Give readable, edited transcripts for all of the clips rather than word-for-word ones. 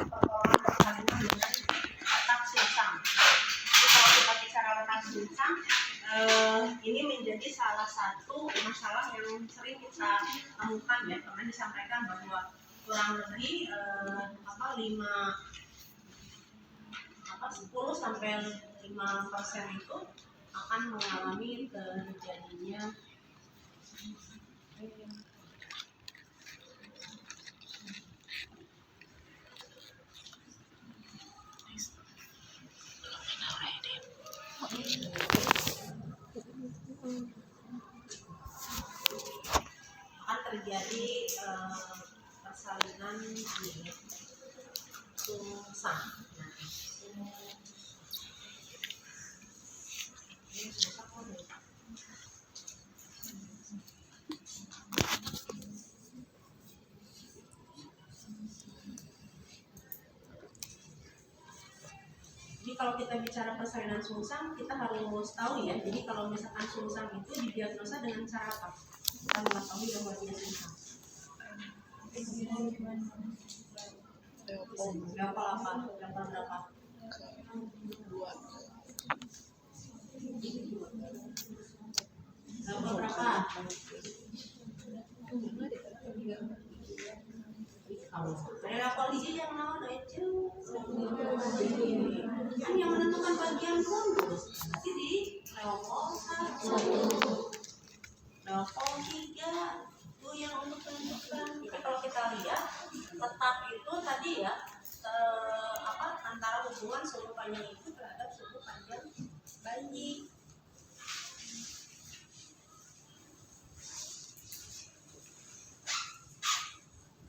pertolongan persalinan dengan letak sungsang. Jadi kalau kita bicara letak sungsang, ini menjadi salah satu masalah yang sering kita temukan ya, karena disampaikan bahwa kurang lebih 10 sampai 5% itu akan mengalami terjadinya persalinan sungsang. Jadi kalau kita bicara persalinan sungsang, kita harus tahu ya. Jadi kalau misalkan sungsang itu didiagnosa dengan cara apa? Kita mengetahui bahwa dia sungsang. Level apa? Level berapa? 2. Level berapa? Ada level hiji yang naon itu? Yang menentukan bagian fundus. Jadi level 1, level 3 itu yang untuk menentukan. Jadi kalau kita lihat letak itu tadi ya, antara hubungan suhu panjang itu terhadap suhu panjang bayi.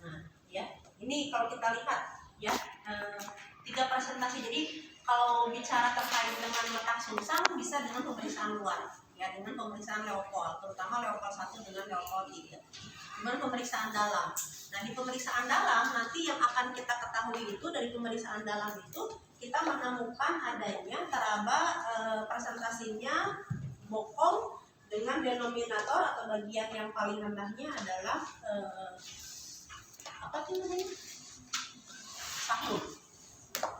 Nah, ya, ini kalau kita lihat ya, 3 presentasi. Jadi kalau bicara terkait dengan letak sungsang bisa dengan pemeriksaan luar, ya, dengan pemeriksaan Leopold, terutama Leopold 1 dengan Leopold 3. Kemudian pemeriksaan dalam. Nah, di pemeriksaan dalam nanti yang akan kita ketahui itu dari pemeriksaan dalam itu kita menemukan adanya teraba presentasinya bokong dengan denominator atau bagian yang paling rendahnya adalah apa sih namanya? Sahur.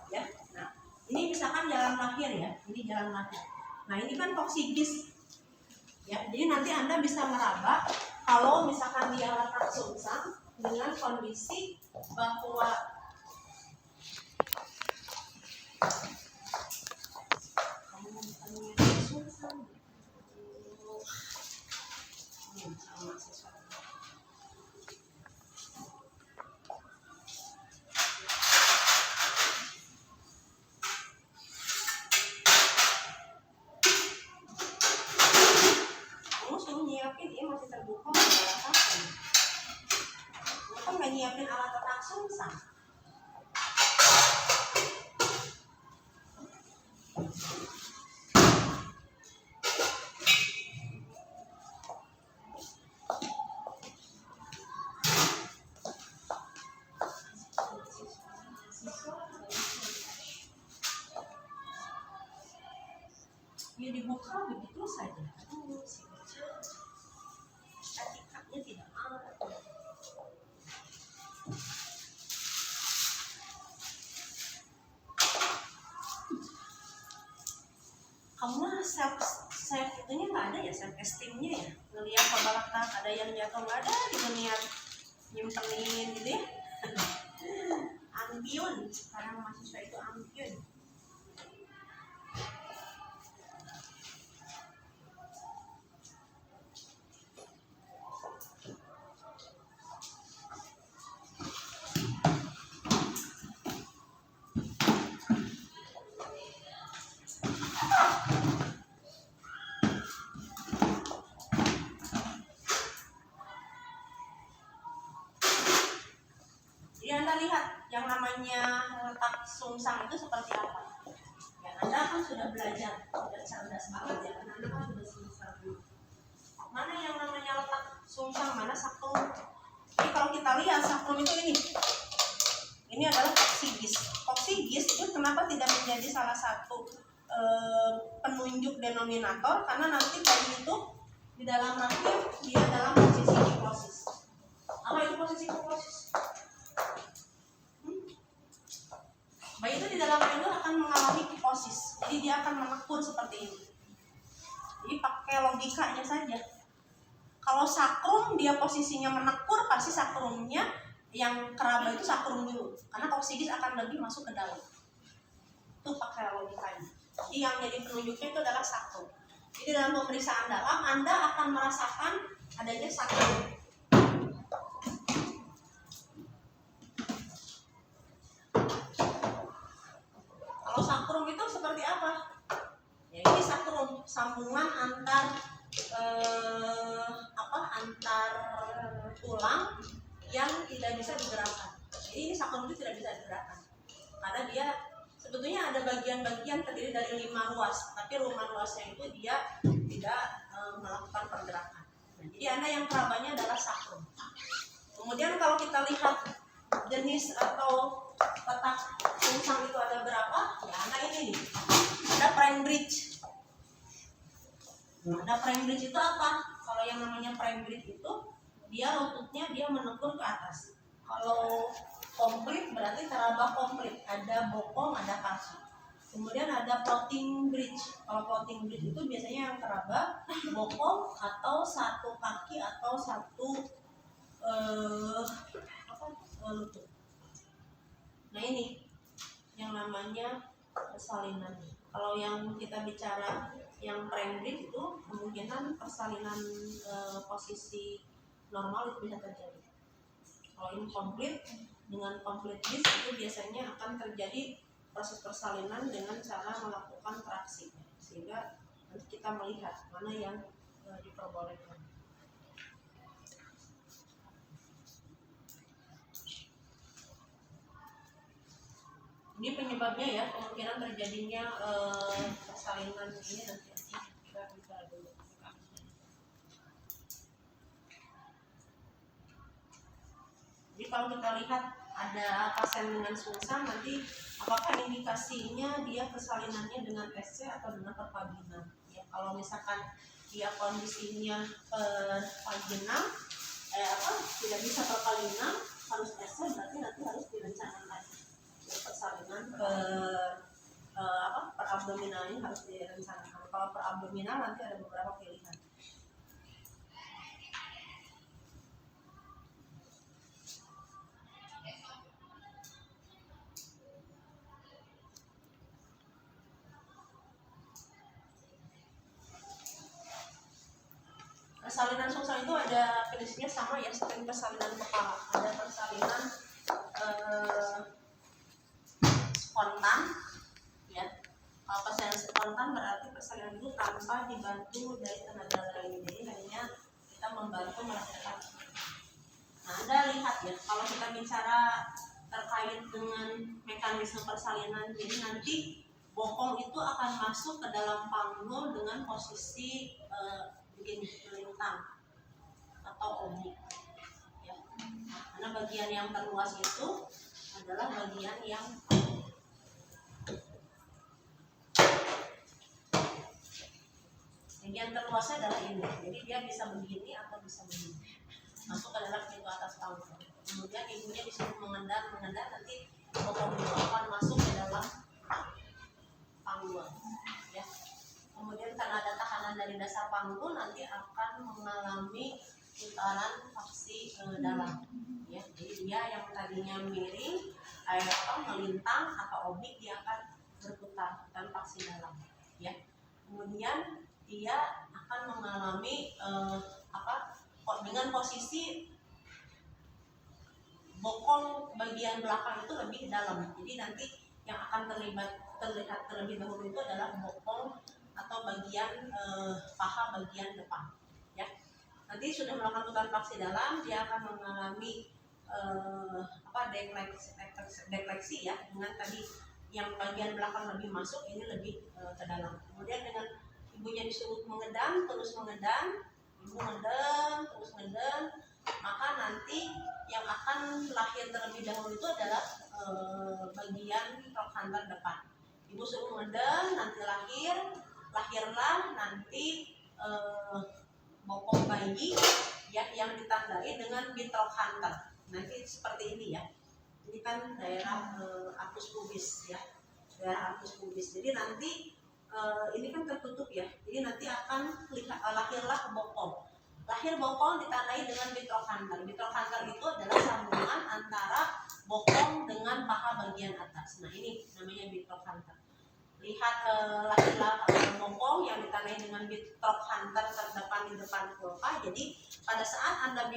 Ya. Nah, ini misalkan jalan lahir ya. Ini jalan lahir. Nah, ini kan toksigis. Ya, jadi nanti Anda bisa meraba kalau misalkan dia letak sungsang dengan kondisi bahwa sungsang nyiapin, ini masih terbuka kan nggak nyiapin alat letak sungsang. Ya dibuka begitu saja. Etikanya tidak ada. Kamu self itunya nggak ada ya, self esteemnya ya, ngeliat kebalakta ada yang jatuh nggak ada gitu, niat nyimpenin gitu ya. Ambiun, sekarang mahasiswa itu ambiun. Jadi Anda lihat yang namanya letak sungsang itu seperti apa. Ya, Anda kan sudah belajar, sudah cerdas banget ya, karena Anda kan sudah semester dulu. Mana yang namanya letak sungsang, mana sakrum. Jadi kalau kita lihat sakrum itu ini adalah toksigis. Toksigis itu kenapa tidak menjadi salah satu penunjuk denominator, karena nanti bayi itu di dalam rahim dia dalam posisi hiposis. Apa itu posisi hiposis? Jadi dalam triangle akan mengalami kiposis. Jadi dia akan menekun seperti ini. Jadi pakai logikanya saja. Kalau sakrum dia posisinya menekur, pasti sakrumnya yang keraba itu sakrum dulu. Karena koksidis akan lebih masuk ke dalam. Itu pakai logikanya. Jadi yang jadi penunjuknya itu adalah sakrum. Jadi dalam pemeriksaan dalam Anda akan merasakan adanya sakrum. Kalau sakrum itu seperti apa? Ya ini sakrum, sambungan antar antar tulang yang tidak bisa digerakkan. Jadi ini sakrum itu tidak bisa digerakkan karena dia sebetulnya ada bagian-bagian terdiri dari 5 ruas, tapi rumah ruasnya itu dia tidak melakukan pergerakan. Nah, jadi Anda yang kerabanya adalah sakrum. Kemudian kalau kita lihat jenis atau letak sungsang itu ada berapa? Ya Anda ini nih, ada prime bridge. Ada prime bridge itu apa? Kalau yang namanya prime bridge itu dia lututnya dia menekun ke atas. Kalau komplit berarti teraba komplit, ada bokong, ada kaki. Kemudian ada floating bridge. Kalau floating bridge itu biasanya yang teraba bokong atau satu kaki atau satu lutut. Nah ini yang namanya persalinan. Kalau yang kita bicara yang prime bridge itu kemungkinan persalinan posisi normal itu bisa terjadi. Kalau ini komplit dengan komplit bridge itu biasanya akan terjadi proses persalinan dengan cara melakukan traksi, sehingga nanti kita melihat mana yang diperbolehkan. Ini penyebabnya ya, kemungkinan terjadinya persalinan ini nanti kita bisa dulu. Jadi kalau kita lihat ada pasien dengan sungsang, nanti apakah indikasinya dia persalinannya dengan SC atau dengan pervaginal? Ya, kalau misalkan dia kondisinya pervaginal, tidak bisa pervaginal, harus SC, berarti nanti harus direncanakan persalinan per abdominal ini harus direncanakan. Kalau per abdominal nanti ada beberapa pilihan. Persalinan sungsang itu ada jenisnya sama ya, seperti persalinan kepala. Ada persalinan spontan, ya. Kalau persalinan spontan berarti persalinan itu tanpa dibantu dari tenaga lain, jadi hanya kita membantu melakukan. Nah, Anda lihat ya, kalau kita bicara terkait dengan mekanisme persalinan, jadi nanti bokong itu akan masuk ke dalam panggul dengan posisi begini, melintang atau oblik. Ya. Karena bagian yang terluas itu adalah bagian yang terluasnya adalah ini. Jadi dia bisa begini atau bisa begini. Masuk ke dalam pintu atas panggul. Kemudian ibunya disuruh mengendar, nanti bokong itu akan masuk ke dalam panggul. Ya. Kemudian karena ada tekanan dari dasar panggul, nanti akan mengalami putaran faksi dalam. Ya, jadi dia yang tadinya miring, melintang atau oblik, dia akan berputar faksi dalam. Ya. Kemudian dia akan mengalami dengan posisi bokong bagian belakang itu lebih dalam. Jadi nanti yang akan terlihat terlebih dahulu itu adalah bokong atau bagian paha bagian depan. Ya. Nanti sudah melakukan putaran faksi dalam, dia akan mengalami defleksi ya, dengan tadi yang bagian belakang lebih masuk, ini lebih ke dalam. Kemudian dengan ibunya disuruh mengedam, terus mengedam, ibu ngedam, terus ngedam, maka nanti yang akan lahir terlebih dahulu itu adalah bagian trochanter depan. Ibu suruh ngedam, nanti lahirlah nanti bokong bayi ya, yang ditandai dengan bitrochanter. Nanti seperti ini ya. Ini kan daerah apus pubis ya. daerah arkus pubis. Jadi nanti ini kan tertutup ya, jadi nanti akan lahirlah bokong. Lahir bokong ditandai dengan bitrochanter. Bitrochanter itu adalah sambungan antara bokong dengan paha bagian atas. Nah ini namanya bitrochanter. Lihat lahirlah bokong yang ditandai dengan bitrochanter terdepan di depan vulva. Jadi pada saat Anda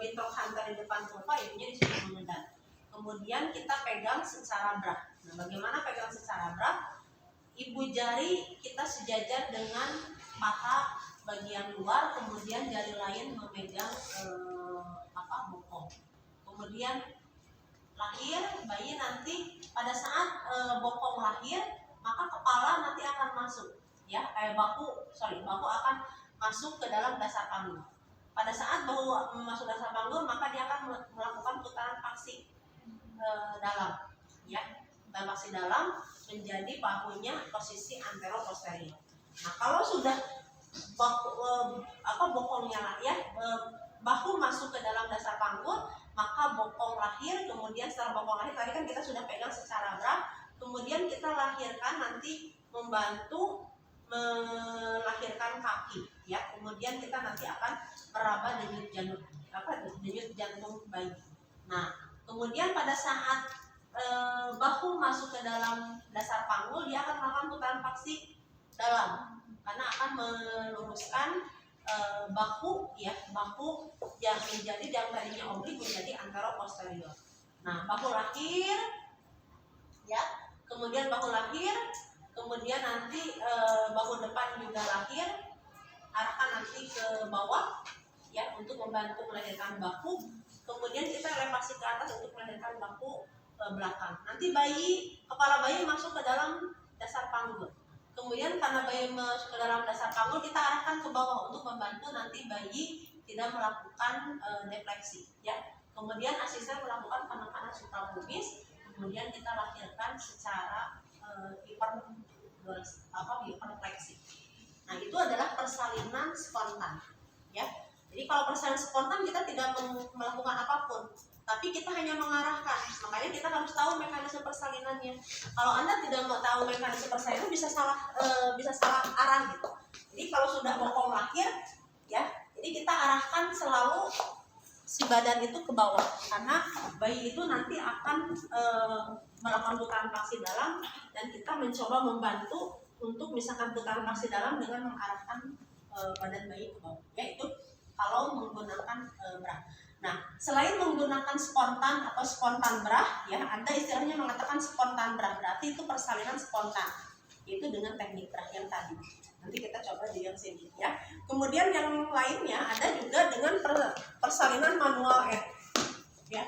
bitrochanter di depan vulva, ibunya disuruh mengendap. Kemudian kita pegang secara bra. Nah, bagaimana pegang secara bra? Ibu jari kita sejajar dengan paha bagian luar, kemudian jari lain memegang bokong. Kemudian lahir bayi nanti pada saat bokong lahir, maka kepala nanti akan masuk ya, bahu akan masuk ke dalam dasar panggul. Pada saat bahu masuk dasar panggul, maka dia akan melakukan putaran paksi dalam ya. Paksi dalam menjadi bahunya posisi antero posterior. Nah, kalau sudah bokongnya bahu masuk ke dalam dasar panggul, maka bokong lahir. Kemudian setelah bokong lahir, tadi kan kita sudah pegang secara bra, kemudian kita lahirkan nanti membantu melahirkan kaki ya. Kemudian kita nanti akan meraba denyut jantung bayi. Nah, kemudian pada saat bahu masuk ke dalam dasar panggul, dia akan melakukan putaran paksi dalam karena akan meluruskan bahu yang menjadi yang tadinya oblik menjadi antero posterior. Nah, bahu lahir ya, kemudian bahu lahir, kemudian nanti bahu depan juga lahir, arahkan nanti ke bawah ya untuk membantu melahirkan bahu. Kemudian kita elevasi ke atas untuk melahirkan bahu belakang. Nanti kepala bayi masuk ke dalam dasar panggul. Kemudian karena bayi masuk ke dalam dasar panggul, kita arahkan ke bawah untuk membantu nanti bayi tidak melakukan defleksi ya. Kemudian asisten melakukan penekanan suprapubis, kemudian kita lahirkan secara hiperfleksi. Nah, itu adalah persalinan spontan ya. Jadi kalau persalinan spontan kita tidak melakukan apapun, tapi kita hanya mengarahkan. Makanya kita harus tahu mekanisme persalinannya. Kalau Anda tidak mau tahu mekanisme persalinan, bisa salah arah gitu. Jadi kalau sudah bokong lahir ya, jadi kita arahkan selalu si badan itu ke bawah, karena bayi itu nanti akan melakukan putaran paksi dalam, dan kita mencoba membantu untuk misalkan putaran paksi dalam dengan mengarahkan badan bayi ke bawah. Ya, itu kalau menggunakan bra. Nah, selain menggunakan spontan atau spontan bra, ya, Anda istilahnya mengatakan spontan bra, berarti itu persalinan spontan. Itu dengan teknik bra yang tadi. Nanti kita coba di yang sini ya. Kemudian yang lainnya ada juga dengan persalinan manual end. Ya.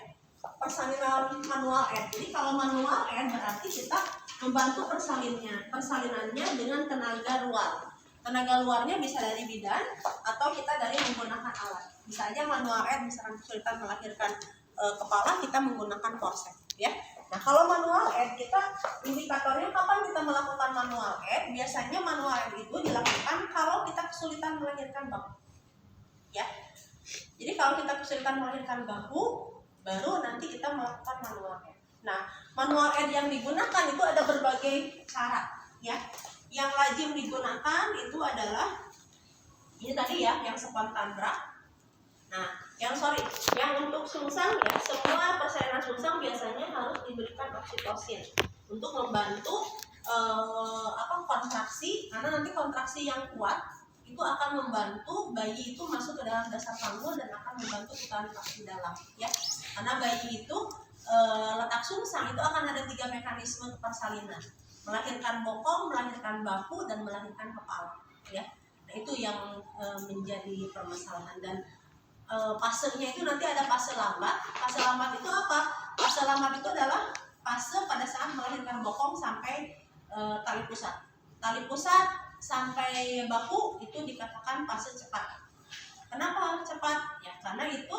Persalinan manual end. Jadi kalau manual end berarti kita membantu persalinannya dengan tenaga luar. Tenaga luarnya bisa dari bidan atau kita dari menggunakan alat. Bisa aja manual end, misalkan kesulitan melahirkan kepala, kita menggunakan korset ya. Nah, kalau manual end, kita indikatornya kapan kita melakukan manual end? Biasanya manual end itu dilakukan kalau kita kesulitan melahirkan bahu ya. Jadi kalau kita kesulitan melahirkan bahu, baru nanti kita melakukan manual end. Nah, manual end yang digunakan itu ada berbagai cara ya. Yang lazim digunakan itu adalah ini tadi ya, yang spontan bra. Nah, yang untuk sungsang ya, semua persalinan sungsang biasanya harus diberikan oksitosin untuk membantu kontraksi, karena nanti kontraksi yang kuat itu akan membantu bayi itu masuk ke dalam dasar panggul dan akan membantu putaran paksi dalam ya. Karena bayi itu letak sungsang itu akan ada 3 mekanisme persalinan: melahirkan bokong, melahirkan bahu, dan melahirkan kepala ya. Nah, itu yang menjadi permasalahan. Dan fasenya itu nanti ada fase lambat. Fase lambat itu apa? Fase lambat itu adalah fase pada saat melahirkan bokong sampai tali pusat. Tali pusat sampai bahu itu dikatakan fase cepat. Kenapa cepat? Ya karena itu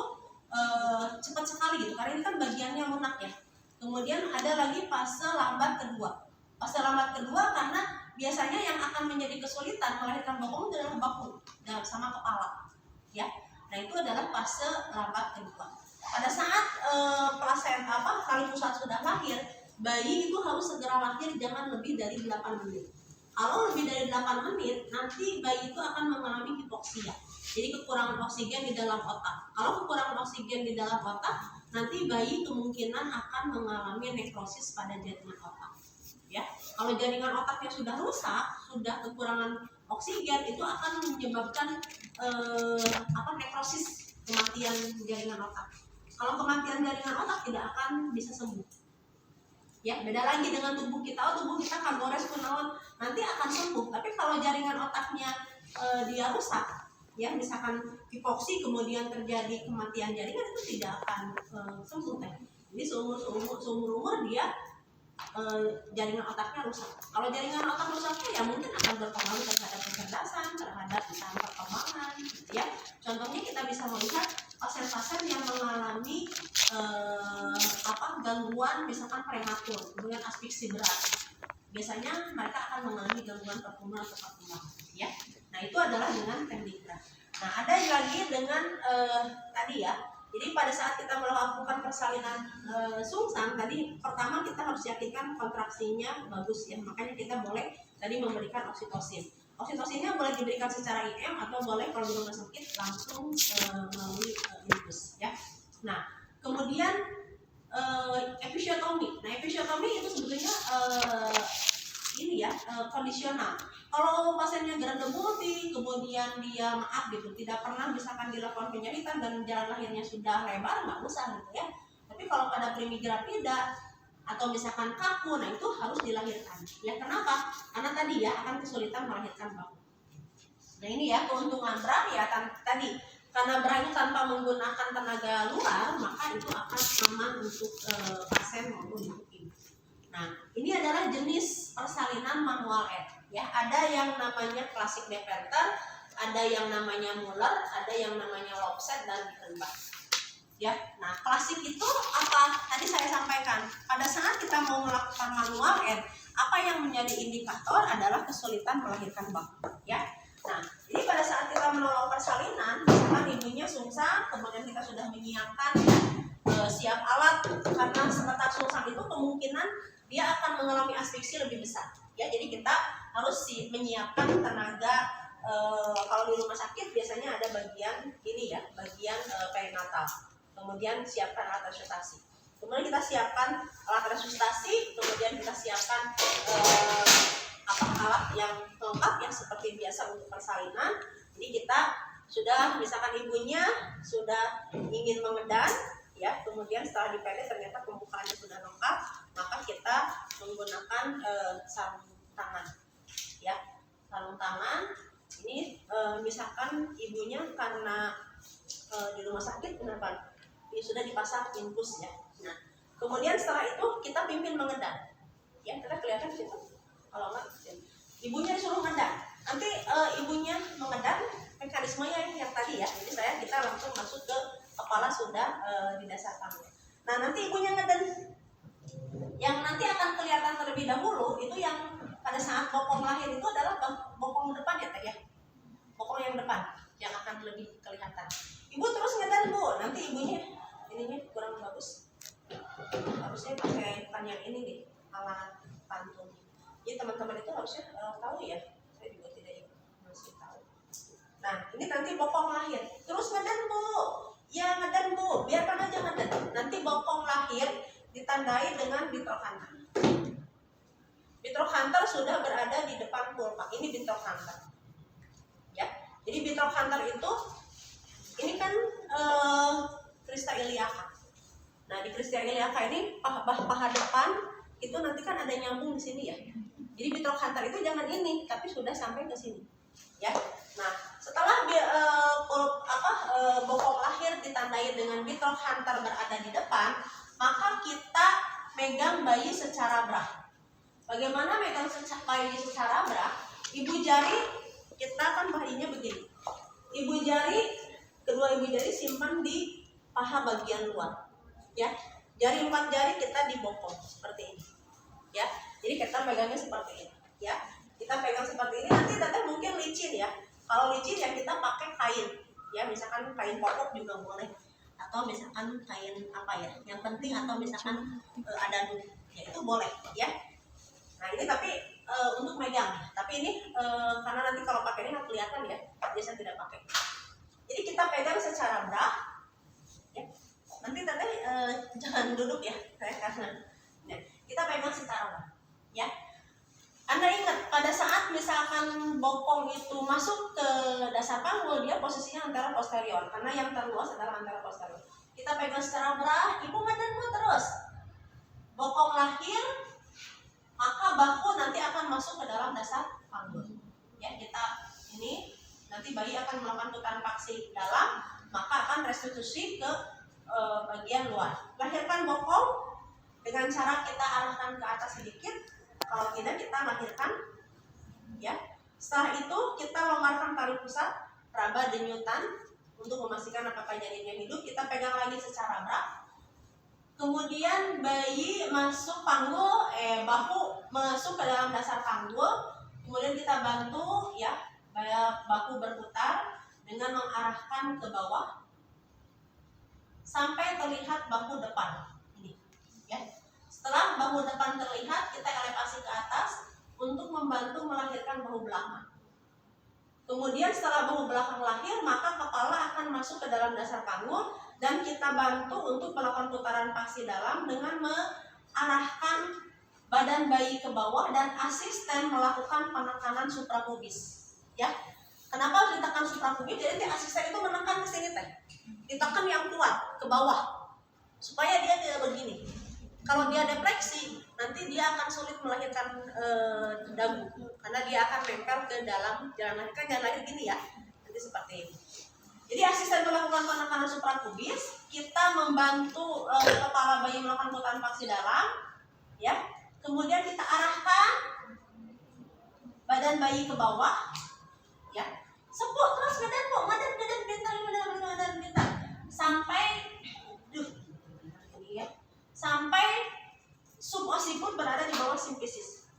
cepat sekali gitu. Karena ini kan bagiannya lunak ya. Kemudian ada lagi fase lambat kedua. Fase lambat kedua karena biasanya yang akan menjadi kesulitan melahirkan bokong adalah bahu dan sama kepala ya. Nah, itu adalah fase lambat kedua. Pada saat tali pusat sudah lahir, bayi itu harus segera lahir, jangan lebih dari 8 menit. Kalau lebih dari 8 menit, nanti bayi itu akan mengalami hipoksia. Jadi kekurangan oksigen di dalam otak. Kalau kekurangan oksigen di dalam otak, nanti bayi kemungkinan akan mengalami nekrosis pada jaringan otak. Ya, kalau jaringan otaknya sudah rusak, sudah kekurangan oksigen, itu akan menyebabkan nekrosis, kematian jaringan otak. Kalau kematian jaringan otak tidak akan bisa sembuh. Ya, beda lagi dengan tubuh kita. Tubuh kita kagores kunaon nanti akan sembuh. Tapi kalau jaringan otaknya dia rusak, ya misalkan hipoksi kemudian terjadi kematian jaringan, itu tidak akan sembuh kan. Jadi seumur umur dia jaringan otaknya rusak. Kalau jaringan otak rusaknya ya mungkin akan berpengaruh terhadap kecerdasan, terhadap misalnya perkembangan, gitu ya. Contohnya kita bisa melihat pasien-pasien yang mengalami gangguan misalkan prematur, kemudian asfiksi berat. Biasanya mereka akan mengalami gangguan pertumbuhan atau perkembangan, ya. Nah itu adalah dengan teknik gerak. Nah ada lagi dengan tadi ya. Jadi pada saat kita melakukan persalinan sungsang tadi, pertama kita harus yakinkan kontraksinya bagus ya. Makanya kita boleh tadi memberikan oksitosin. Oksitosinnya boleh diberikan secara IM atau boleh kalau di rumah sakit langsung melalui infus ya. Nah kemudian episiotomi. Nah episiotomi itu sebetulnya kondisional. Kalau pasiennya geranda putih, kemudian dia tidak pernah misalkan dilakukan penyakitan dan jalan lahirnya sudah lebar, nggak usah gitu ya. Tapi kalau pada primigrapida atau misalkan kaku, nah itu harus dilahirkan. Ya kenapa? Karena tadi ya akan kesulitan melahirkan bahu. Nah ini ya keuntungan bra ya tadi. Karena bra itu tanpa menggunakan tenaga luar, maka itu akan aman untuk pasien maupun untuk ibu. Nah ini adalah jenis persalinan manual aid. Ya, ada yang namanya klasik Deventer, ada yang namanya Muller, ada yang namanya Lopset dan Dittenbach. Ya, nah klasik itu apa? Tadi saya sampaikan, pada saat kita mau melakukan manual aid, apa yang menjadi indikator adalah kesulitan melahirkan bahu. Ya, nah ini pada saat kita menolong persalinan, misalkan ibunya sungsang, kemudian kita sudah menyiapkan siap alat, karena setelah sungsang itu kemungkinan dia akan mengalami asfiksi lebih besar. Ya, jadi kita harus menyiapkan tenaga. Kalau di rumah sakit biasanya ada bagian ini ya, bagian perinatal. Kemudian siapkan alat resusitasi. Kemudian kita siapkan alat resusitasi, kemudian kita siapkan alat yang lengkap ya seperti biasa untuk persalinan. Jadi kita sudah misalkan ibunya sudah ingin mengedan ya, kemudian setelah dipele ternyata pembukaannya sudah lengkap, maka kita menggunakan sarung tangan ya, sarung tangan ini misalkan ibunya karena di rumah sakit kenapa ini sudah dipasang infus ya. Nah kemudian setelah itu kita pimpin mengedan ya, kita kelihatan di situ kalau enggak ibunya disuruh mengedan, nanti ibunya mengedan mekanismenya yang tadi ya. Jadi kita langsung masuk ke kepala sudah di dasar tangan. Nah nanti ibunya ngedan, yang nanti akan kelihatan terlebih dahulu itu yang pada saat bokong lahir itu adalah bokong depan ya teh ya, bokong yang depan yang akan lebih kelihatan. Ibu terus ngedan bu, nanti ibunya ininya kurang bagus, harusnya pakai yang ini nih, alat pantun. Jadi teman-teman itu harusnya tahu ya, saya juga tidak masih tahu. Nah ini nanti bokong lahir, terus ngedan bu, ya ngedan bu, biarkan aja ngedan. Nanti bokong lahir ditandai dengan Bitrokanter. Bitrokanter sudah berada di depan pulpa. Ini Bitrokanter. Ya, jadi Bitrokanter itu ini kan Crista iliaca. Nah di Crista iliaca ini paha depan itu nanti kan ada nyambung di sini ya. Jadi Bitrokanter itu jangan ini, tapi sudah sampai ke sini. Ya. Nah setelah bokong lahir ditandai dengan Bitrokanter berada di depan, maka kita megang bayi secara bra. Bagaimana megang bayi secara bra? Ibu jari, kita kan bayinya begini. Kedua ibu jari simpan di paha bagian luar. Ya, jari 4 jari kita di bokong seperti ini. Ya, jadi kita pegangnya seperti ini. Ya, kita pegang seperti ini. Nanti teteh mungkin licin ya. Kalau licin ya kita pakai kain. Ya, misalkan kain pokok juga boleh. atau misalkan kain apa ya yang penting, atau misalkan ada ya itu boleh ya. Nah ini tapi untuk megang, tapi ini karena nanti kalau pakai ini nggak kelihatan ya, biasa tidak pakai. Jadi kita pegang secara bra ya. Nanti tadi jangan duduk ya, karena ya, kita pegang secara bra ya. Anda ingat pada saat misalkan bokong itu masuk ke dasar panggul, dia posisinya antara posterior, karena yang terluas adalah antara posterior. Kita pegang secara bra, ibu ngeden terus. Bokong lahir, maka bahu nanti akan masuk ke dalam dasar panggul. Ya, kita ini nanti bayi akan melakukan putaran paksi dalam, maka akan restitusi ke bagian luar. Lahirkan bokong dengan cara kita arahkan ke atas sedikit. Kalau tidak kita lahirkan ya. Setelah itu kita longgarkan tali pusat, raba denyutan untuk memastikan apakah janinnya hidup. Kita pegang lagi secara bra. Kemudian bayi masuk panggul, bahu masuk ke dalam dasar panggul. Kemudian kita bantu ya, bahu berputar dengan mengarahkan ke bawah sampai terlihat bahu depan. Ini ya. Setelah bahu depan terlihat, kita elevasi ke atas untuk membantu melahirkan bahu belakang. Kemudian setelah bahu belakang lahir, maka kepala akan masuk ke dalam dasar panggul dan kita bantu untuk melakukan putaran paksi dalam dengan mengarahkan badan bayi ke bawah dan asisten melakukan penekanan suprapubis. Ya, kenapa harus ditekan suprapubis? Jadi asisten itu menekan ke sini teh, ditekan yang kuat ke bawah supaya dia tidak begini. Kalau dia defleksi, nanti dia akan sulit melahirkan dagu karena dia akan nempel ke dalam jalan lahir. Kan jalan lahir gini ya, nanti seperti ini. Jadi asisten melakukan penekanan suprapubis, kita membantu kepala bayi melakukan putaran paksi dalam, ya. Kemudian kita arahkan badan bayi ke bawah, ya. Sepuk terus ngeden pintar sampai sampai subocciput berada di bawah simfisis.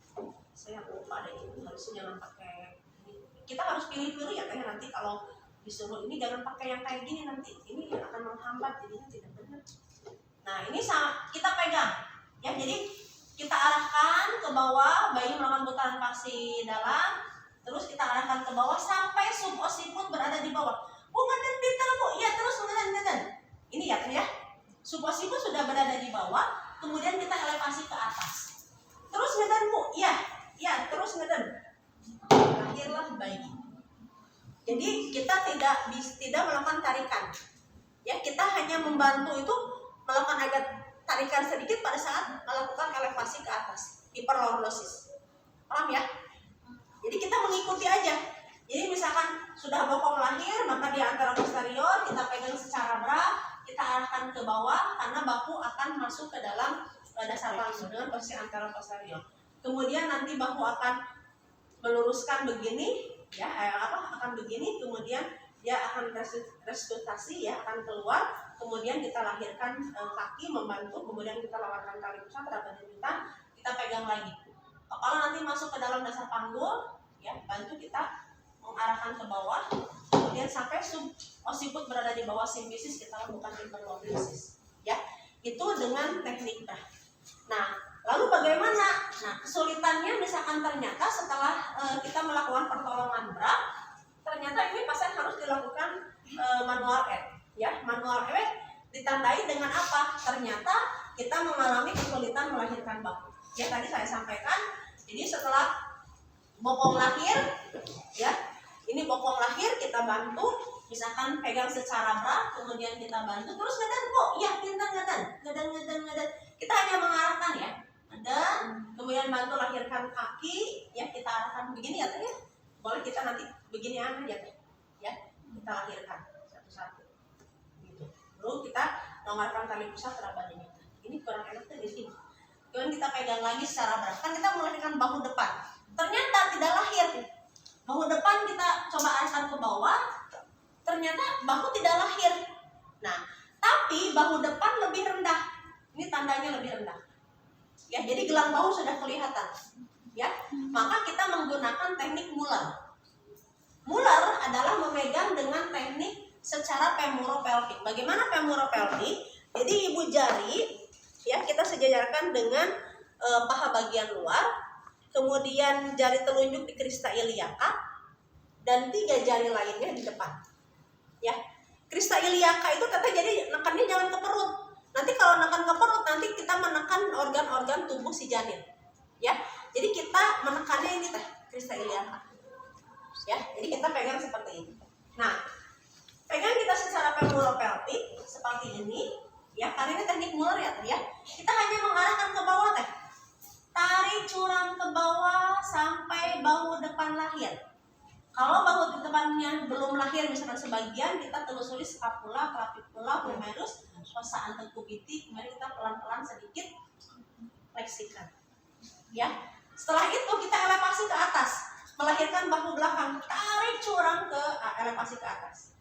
Saya lupa deh, harusnya jangan pakai ini. Kita harus pilih-pilih ya teh, nanti kalau disuruh ini jangan pakai yang kayak gini, nanti ini akan menghambat, jadinya tidak benar. Nah ini kita pegang ya, jadi kita arahkan ke bawah, bayi melakukan putaran paksi dalam, terus kita arahkan ke bawah sampai subocciput berada di bawah. Bu ngeden pintar bu, ya terus ngeden. Ini ya teh ya. Subocciput sudah berada di bawah, kemudian kita elevasi ke atas. Terus ngeden bu, ya terus ngeden. Lahirlah bayi. Jadi kita tidak melakukan tarikan. Ya, kita hanya membantu itu melakukan agak tarikan sedikit pada saat melakukan elevasi ke atas, hiperlordosis. Paham ya? Jadi kita mengikuti aja. Jadi misalkan sudah bokong lahir, maka di antara posterior kita pegang secara bra, kita arahkan ke bawah karena bahu akan masuk ke dalam dasar panggul dengan posisi antara posterior. Kemudian nanti bahu akan meluruskan begini, ya, akan begini, kemudian dia akan restitusi ya, akan keluar, kemudian kita lahirkan kaki membantu, kemudian kita lawatkan tali pusat, raba denyutan, kita pegang lagi. Kepala nanti masuk ke dalam dasar panggul, ya, bantu kita mengarahkan ke bawah, kemudian sampai subocciput berada di bawah simfisis, kita lakukan hiperlordosis. Ya, itu dengan teknik bra. Nah, lalu bagaimana? Nah, kesulitannya misalkan ternyata setelah kita melakukan pertolongan bra, ternyata ini pasien harus dilakukan manual aid. Ya, manual aid ditandai dengan apa? Ternyata kita mengalami kesulitan melahirkan bahu. Ya, tadi saya sampaikan. Jadi setelah bokong lahir, ya, ini bokong lahir kita bantu, misalkan pegang secara bra, kemudian kita bantu, terus ngeden kok, ya pintar ngeden. Kita hanya mengarahkan ya, ngeden, kemudian bantu lahirkan kaki, ya kita arahkan begini ya teh ya. Boleh kita nanti begini aja teh, ya kita lahirkan satu-satu. Gitu. Lalu kita longgarkan tali pusat raba denyutan. Ini kurang enak tuh di sini. Kemudian kita pegang lagi secara bra, kan kita melahirkan bahu depan. Ternyata tidak lahir. Bahu depan kita coba arahkan ke bawah, ternyata bahu tidak lahir. Nah, tapi bahu depan lebih rendah. Ini tandanya lebih rendah. Ya, jadi gelang bahu sudah kelihatan. Ya, maka kita menggunakan teknik Muller. Muller adalah memegang dengan teknik secara femoropelvic. Bagaimana femoropelvic? Jadi ibu jari ya kita sejajarkan dengan paha bagian luar, kemudian jari telunjuk di crista iliaca dan 3 jari lainnya di depan. Ya. Crista iliaca itu teteh jadi nekannya jangan ke perut. Nanti kalau nekan ke perut nanti kita menekan organ-organ tubuh si janin. Ya. Jadi kita menekannya ini teh crista iliaca. Ya. Jadi kita pegang seperti ini. Nah, pegang kita secara femoropelvic seperti ini. Ya, karena ini teknik Muller ya teh ya. Kita hanya mengarahkan ke bawah teh. Tarik curang ke bawah sampai bahu depan lahir. Kalau bahu depannya belum lahir misalkan sebagian, kita telusuri scapula, clavicula, humerus, fossa antecubiti, kemudian kita pelan-pelan sedikit fleksikan. Ya. Setelah itu kita elevasi ke atas, melahirkan bahu belakang, tarik curang ke elevasi ke atas.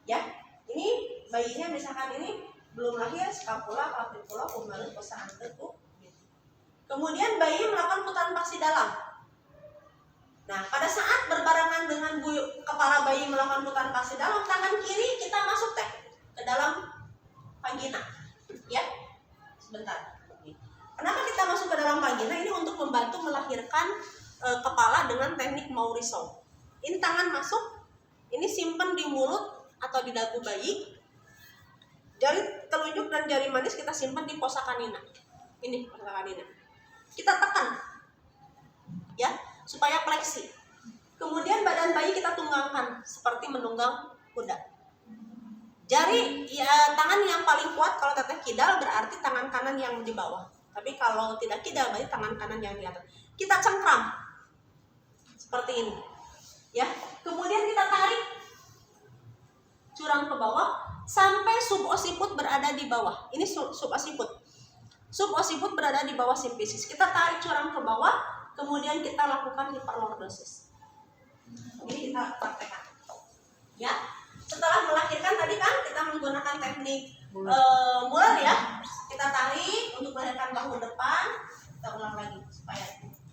Ya. Ini bayinya misalkan ini belum lahir, scapula, clavicula, humerus, fossa antecubiti. Kemudian bayi melakukan putaran paksi dalam. Nah, pada saat berbarengan dengan kepala bayi melakukan putaran paksi dalam, tangan kiri kita masuk teh ke dalam vagina. Ya, sebentar. Kenapa kita masuk ke dalam vagina? Ini untuk membantu melahirkan kepala dengan teknik Maury-Saw. Ini tangan masuk, ini simpan di mulut atau di dagu bayi. Jari telunjuk dan jari manis kita simpan di fossa canina. Ini fossa canina. Kita tekan, ya, supaya fleksi. Kemudian badan bayi kita tunggangkan seperti menunggang kuda. Jari ya, tangan yang paling kuat kalau teteh kidal berarti tangan kanan yang di bawah. Tapi kalau tidak kidal berarti tangan kanan yang di atas. Kita cengkram seperti ini. Ya. Kemudian kita tarik curang ke bawah sampai subocciput berada di bawah. Ini subocciput. Subocciput berada di bawah simfisis. Kita tarik curang ke bawah, kemudian kita lakukan hiperlordosis. Ini kita praktekkan. Ya. Setelah melahirkan tadi kan kita menggunakan teknik Muller ya. Kita tarik untuk melahirkan bahu depan. Kita ulang lagi supaya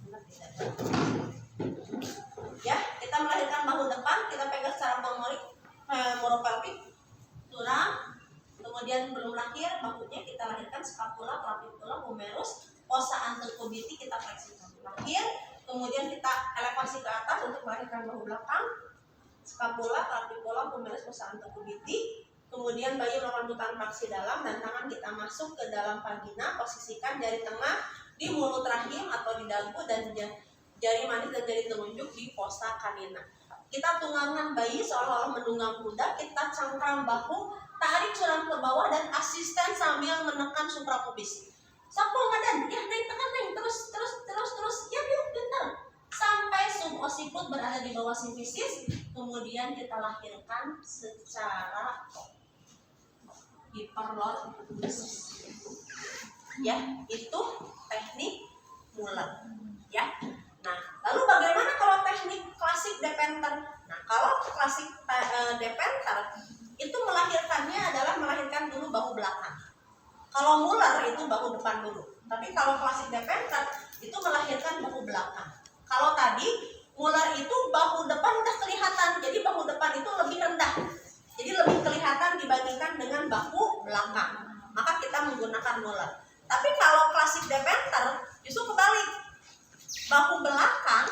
benar tidak. Ya, kita melahirkan bahu depan, kita pegang secara femoropelvic, curang. Kemudian belum lahir bahunya kita lahirkan scapula, clavicula, humerus, fossa antecubiti kita fleksikan. Lahir, kemudian kita elevasi ke atas untuk melahirkan bahu belakang, scapula, clavicula, humerus, fossa antecubiti. Kemudian bayi melakukan putaran paksi dalam dan tangan kita masuk ke dalam vagina, posisikan jari tengah di mulut rahim atau di dagu dan jari manis dan jari telunjuk di fossa canina. Kita tunggangkan bayi seolah-olah menunggang kuda, kita cengkram bahu, tarik curang ke bawah dan asisten sambil menekan suprapubis. Sampul ngadan, ya naik tekan naik terus, ya yuk bentar. Sampai subocciput berada di bawah simfisis, kemudian kita lahirkan secara hiperlordosis. Ya, itu teknik Muller. Ya. Nah, lalu bagaimana kalau teknik klasik Depenter? Nah, kalau klasik Depenter itu melahirkannya adalah melahirkan dulu bahu belakang. Kalau Muller itu bahu depan dulu. Tapi kalau klasik Depenter itu melahirkan bahu belakang. Kalau tadi Muller itu bahu depan udah kelihatan, jadi bahu depan itu lebih rendah. Jadi lebih kelihatan dibandingkan dengan bahu belakang. Maka kita menggunakan Muller. Tapi kalau klasik Depenter justru kebalik. Bahu belakang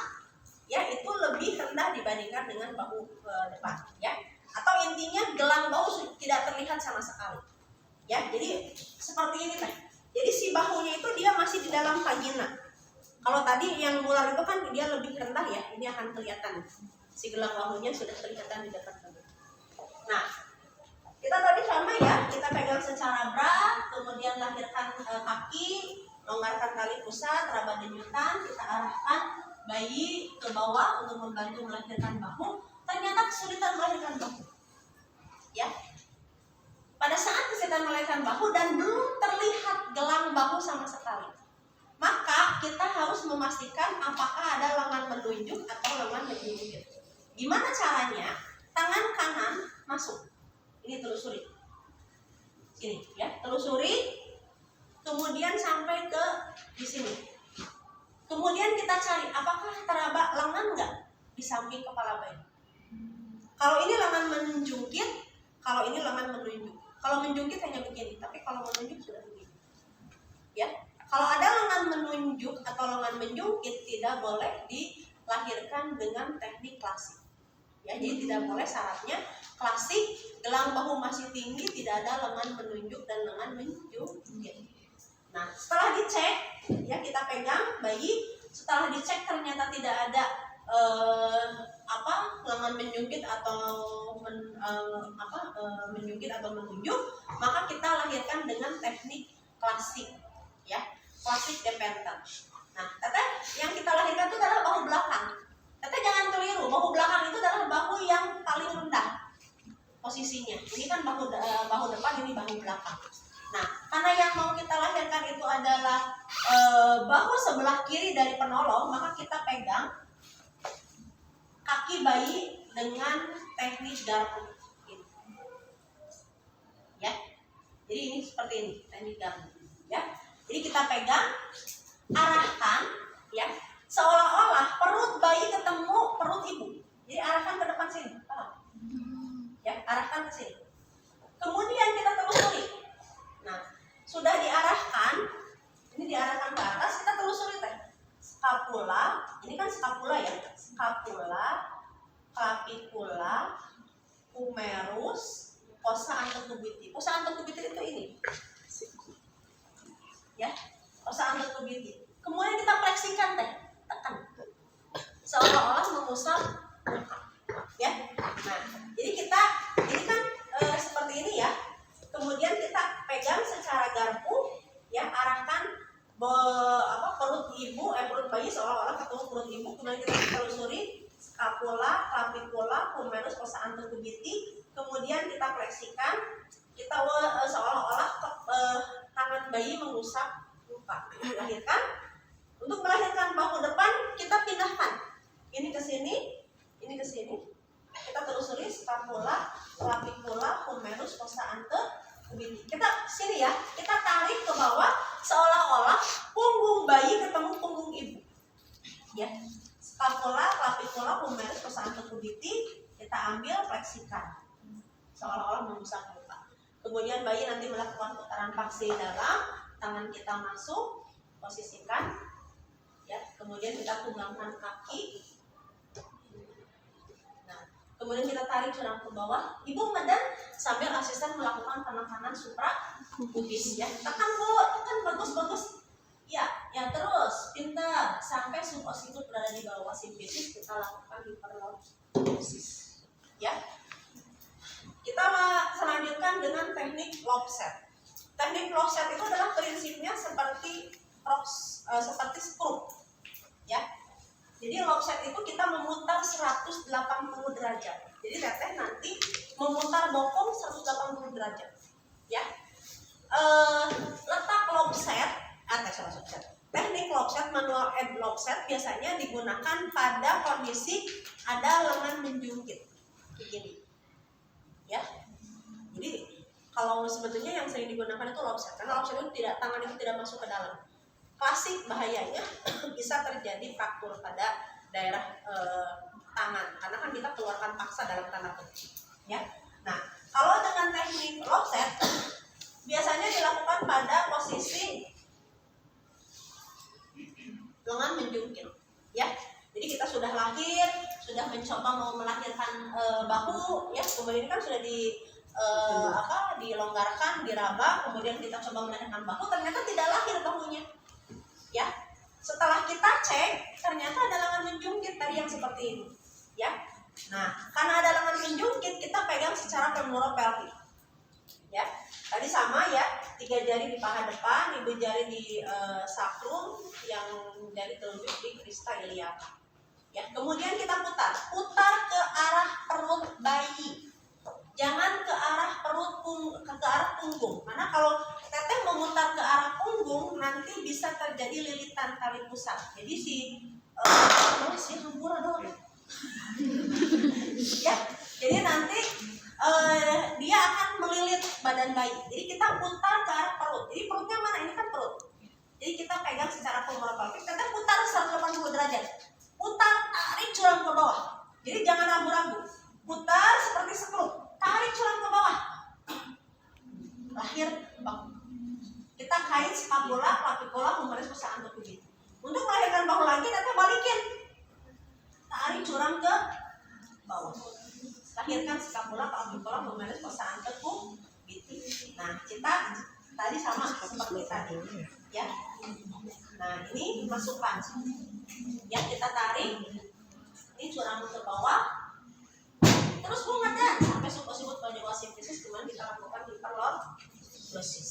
ya itu lebih rendah dibandingkan dengan bahu depan ya. Atau intinya gelang bahu tidak terlihat sama sekali. Ya, jadi seperti ini teh. Jadi si bahunya itu dia masih di dalam vagina. Kalau tadi yang Muller itu kan dia lebih rendah ya, ini akan kelihatan. Si gelang bahunya sudah kelihatan di dekat bahu. Nah, kita tadi sama ya, kita pegang secara bra, kemudian lahirkan kaki, longgarkan tali pusat, raba denyutan, kita arahkan bayi ke bawah untuk membantu melahirkan bahu. Ternyata kesulitan melahirkan bahu. Ya. Pada saat kesulitan melahirkan bahu dan belum terlihat gelang bahu sama sekali, maka kita harus memastikan apakah ada lengan menunjuk atau lengan menjunjit. Gimana caranya? Tangan kanan masuk. Ini telusuri. Sini ya, telusuri. Kemudian sampai ke di sini. Kemudian kita cari apakah teraba lengan enggak di samping kepala bayi. Kalau ini lengan menjungkit, Kalau ini lengan menunjuk. Kalau menjungkit hanya begini, tapi kalau menunjuk sudah begini. Ya, kalau ada lengan menunjuk atau lengan menjungkit tidak boleh dilahirkan dengan teknik klasik. Ya, jadi tidak boleh syaratnya klasik, gelang bahu masih tinggi, tidak ada lengan menunjuk dan lengan menjungkit. Nah, setelah dicek, ya kita pegang bayi, setelah dicek ternyata tidak ada lengan menjungkit atau menjungkit atau menunjuk, maka kita lahirkan dengan teknik klasik, ya, klasik dependent. Nah, teteh yang kita lahirkan itu adalah bahu belakang. Teteh jangan keliru, bahu belakang itu adalah bahu yang paling rendah posisinya. Ini kan bahu depan, ini bahu belakang. Nah, karena yang mau kita lahirkan itu adalah bahu sebelah kiri dari penolong, maka kita pegang kaki bayi dengan teknik garpu. Ya, jadi ini seperti ini teknik garpu. Ya, jadi kita pegang, arahkan, ya, seolah-olah perut bayi ketemu perut ibu. Jadi arahkan ke depan sini, ya, arahkan ke sini. Kemudian kita telusuri. Nah, sudah diarahkan, ini diarahkan ke atas, kita telusuri teh. Skapula, ini kan skapula ya, skapula, clavicula, humerus, fossa antecubiti. Fossa antecubiti itu ini, ya, fossa antecubiti. Kemudian kita fleksikan teh, tekan, seolah-olah mengusap muka, ya. Nah, jadi kita, ini kan seperti ini ya. Kemudian kita pegang secara garpu, ya, arahkan perut ibu, perut bayi seolah-olah ketemu perut ibu. Kemudian kita telusuri scapula, clavicula, humerus, fossa antecubiti. Kemudian kita fleksikan, kita seolah-olah tangan bayi mengusap muka. Lahirkan. Untuk melahirkan bahu depan kita pindahkan. Ini ke sini, ini ke sini. Kita telusuri scapula, clavicula, humerus, fossa antecubiti. Kita sini ya, kita tarik ke bawah seolah-olah punggung bayi ketemu punggung ibu. Ya, scapula, clavicula, humerus, fossa antecubiti, kita ambil, fleksikan, seolah-olah mengusap muka. Kemudian bayi nanti melakukan putaran paksi dalam, tangan kita masuk, posisikan, ya. Kemudian kita tunggangkan kaki. Kemudian kita tarik curang ke bawah. Ibu medan sambil asisten melakukan penekanan supra pubis, ya. Tekan Bu, tekan, bagus. Ya, terus pintar sampai subocciput berada di bawah simfisis. Kita lakukan hiperlordosis, ya. Kita selanjutkan dengan teknik lobset. Teknik lobset itu adalah prinsipnya seperti skrup, ya. Jadi lobset itu kita memutar 180 derajat. Jadi teteh nanti memutar bokong 180 derajat. Ya. Letak lobset, teknik lobset, manual end lobset biasanya digunakan pada kondisi ada lengan menjungkit. Begini. Ya. Jadi kalau sebetulnya yang sering digunakan itu lobset, karena lobset itu tangan itu tidak masuk ke dalam. Klasik bahayanya bisa terjadi fraktur pada daerah tangan, karena kan kita keluarkan paksa dalam tanda kutip, ya. Nah, kalau dengan teknik lobset biasanya dilakukan pada posisi lengan menjungkit, ya. Jadi kita sudah lahir, sudah mencoba mau melahirkan bahu, ya. Kemudian kan sudah dilonggarkan, diraba, kemudian kita coba melahirkan bahu, ternyata tidak lahir bahunya. Ya, setelah kita cek ternyata ada lengan menjungkit tadi yang seperti ini, ya. Nah, karena ada lengan menjungkit kita pegang secara femoro-pelvic, ya. Tadi sama ya, 3 jari di paha depan, ibu jari di sacrum, yang jari telunjuk di crista iliaca, ya. Kemudian kita putar ke arah perut bayi, jangan ke arah ke arah punggung, karena kalau teteh memutar ke arah punggung nanti bisa terjadi lilitan tali pusat. Jadi si hampura dong. Ya, jadi nanti dia akan melilit badan bayi. Jadi kita putar ke arah perut. Jadi perutnya mana? Ini kan perut. Jadi kita pegang secara femoro-pelvic. Teteh putar 180 derajat. Putar, tarik curang ke bawah. Jadi jangan ragu-ragu. Putar seperti skrup. Tarik curang ke bawah. skapula, clavicula, humerus, fossa anterocubitus. Untuk melahirkan bahu lagi, nanti balikin. Tarik curang ke bawah. Lahirkan skapula, clavicula, humerus, fossa anterocubitus. Nah, kita tadi sama seperti tadi, ya. Nah, ini masukkan. Ya, kita tarik. Ini curang ke bawah. Terus bunga dan sampai suppository vasoconstrictor, kemudian kita lakukan hiperlordosis.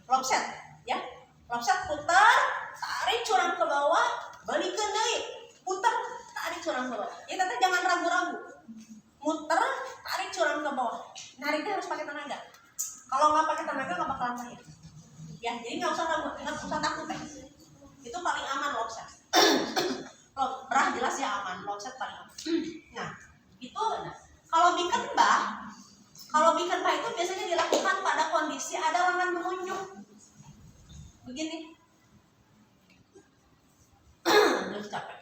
Lopset, ya. Lopset putar, tarik curang ke bawah, balikan deui. Putar, tarik curang ke bawah. Ya, teteh jangan ragu-ragu. Muter, tarik curang ke bawah. Nariknya harus pakai tenaga. Kalau nggak pakai tenaga nggak bakalan lahir. Ya, jadi nggak usah ragu, nggak usah takut. Itu paling aman lopset. Berah jelas ya aman, lopset paling aman. Nah, itu kalau bikin bah itu biasanya dilakukan pada kondisi ada lengan menunjuk begini. Capek.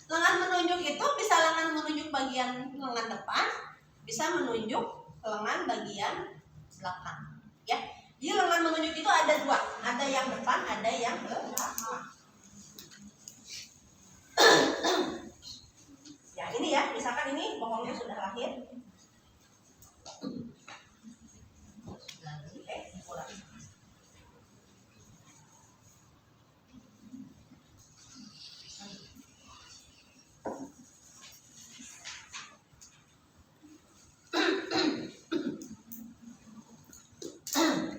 lengan menunjuk itu bisa lengan menunjuk bagian lengan depan, bisa menunjuk lengan bagian belakang, ya. Jadi lengan menunjuk itu ada dua, ada yang depan, ada yang belakang. Ya, ini ya, misalkan ini bohongnya sudah lahir. Pulang.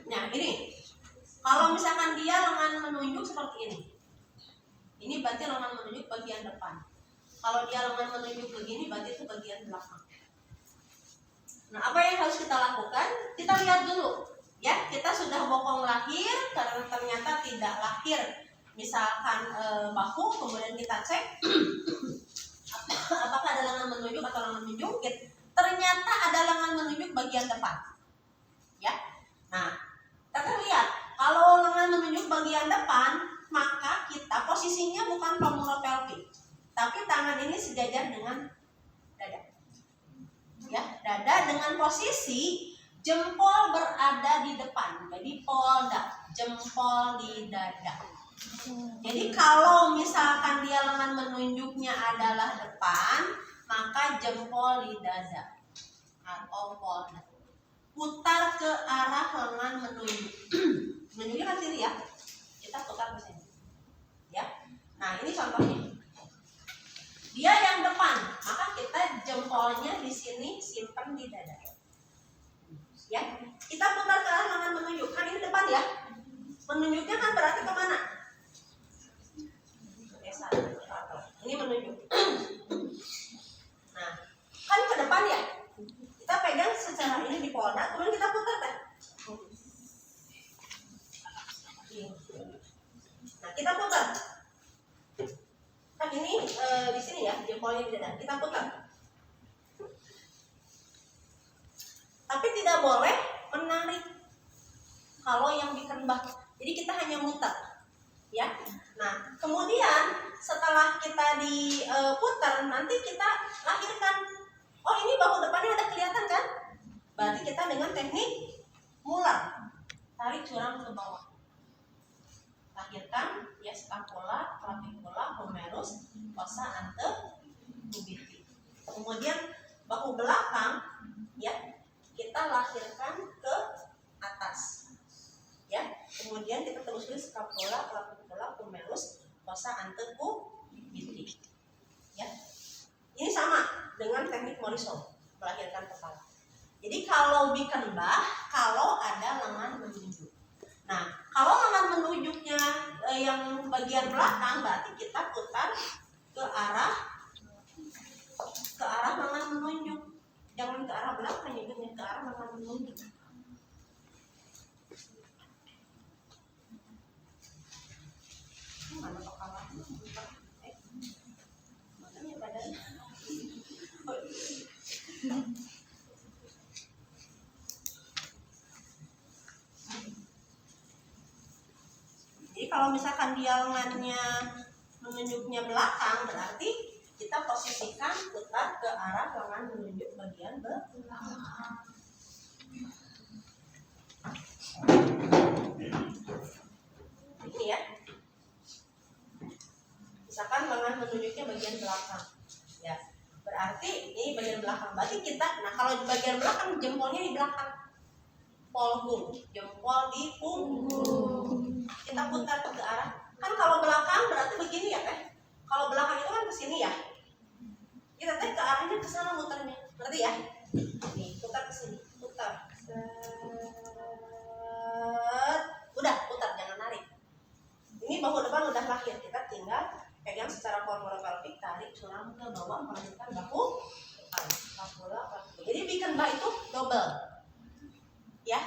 Nah, ini kalau misalkan dia lengan menunjuk seperti ini. Ini berarti lengan menunjuk bagian depan. Kalau dia lengan menunjuk begini, berarti itu bagian belakang. Nah, apa yang harus kita lakukan? Kita lihat dulu, ya. Kita sudah bokong lahir, karena ternyata tidak lahir. Misalkan bahu, kemudian kita cek apakah ada lengan menunjuk atau lengan menjungkit. Ternyata ada lengan menunjuk bagian depan, ya. Nah, kita lihat kalau lengan menunjuk bagian depan, maka kita posisinya bukan femoropelvic, tapi tangan ini sejajar dengan dada. Ya, dada dengan posisi jempol berada di depan. Jadi polda, jempol di dada. Jadi kalau misalkan dia lengan menunjuknya adalah depan, maka jempol di dada atau polda. Putar ke arah lengan menunjuk. Menunjuknya kan sini ya. Kita putar ke sini. Ya. Nah, ini contohnya. Dia yang depan, maka kita jempolnya di sini simpan di dada. Ya, kita putar ke arah lengan menunjuk. Kan ini depan ya. Menunjuknya kan berarti kemana? Ini menunjuk. Nah, kan ke depan ya. Kita pegang secara ini di polda, kemudian kita putar kan. Nah, kita putar. Kan ini di sini ya, jempolnya di dada. Kita putar. Tapi tidak boleh menarik kalau yang dikembang. Jadi kita hanya muter, ya. Nah, kemudian setelah kita diputar, nanti kita lahirkan. Oh, ini bahu depannya ada kelihatan kan? Berarti kita dengan teknik mular, tarik curang ke bawah. Lahirkan ya scapula, clavicula, humerus, fossa anterocubitus. Kemudian bahu belakang ya kita lahirkan ke atas. Ya. Kemudian kita telusuri scapula, clavicula, humerus, fossa anterocubitus. Ya. Ini sama dengan teknik Morrison, melahirkan kepala. Jadi kalau dikembang, kalau ada lengan menunjuk. Nah, kalau lengan menunjuknya yang bagian belakang, berarti kita putar ke arah lengan menunjuk. Jangan ke arah belakang, ya, ke arah lengan menunjuk. Mana kepalanya? Makanya badan. Jadi kalau misalkan dia lengannya menunjuknya belakang, berarti kita posisikan putar ke arah lengan menunjuk bagian belakang. Ini ya. Misalkan lengan menunjuknya bagian belakang. Ya. Berarti ini bagian belakang. Berarti kita, nah kalau di bagian belakang jempolnya di belakang. Polhum, jempol di punggung. Kita putar ke arah. Kan kalau belakang berarti begini ya teh. Kalau belakang itu kan ke sini ya. Kita teh ke arahnya ke sana muternya. Berarti ya? Nih, putar ke sini. Putar. Udah, putar, jangan narik. Ini bahu depan udah lahir, kita tinggal pegang secara pelvic, tarik suram ke bawah, melanjutkan bahu depan. Jadi bikin bah itu double, ya.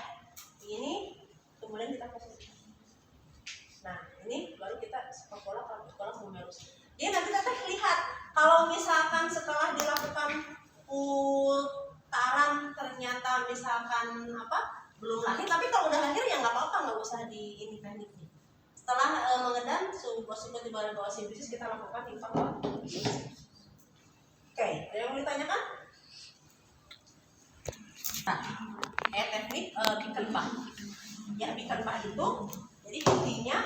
Ini kemudian kita posisi. Nah, ini baru kita pola humerus. Dia nanti kita lihat kalau misalkan setelah dilakukan putaran ternyata misalkan belum lahir, tapi kalau udah lahir ya nggak apa-apa, nggak usah di ini tekniknya. Setelah mengedan sumbut di bawah simplisis, kita lakukan infak. Oke, ada yang mau ditanyakan? Nah, teknik bikin bah. Ya, bikin bah itu jadi intinya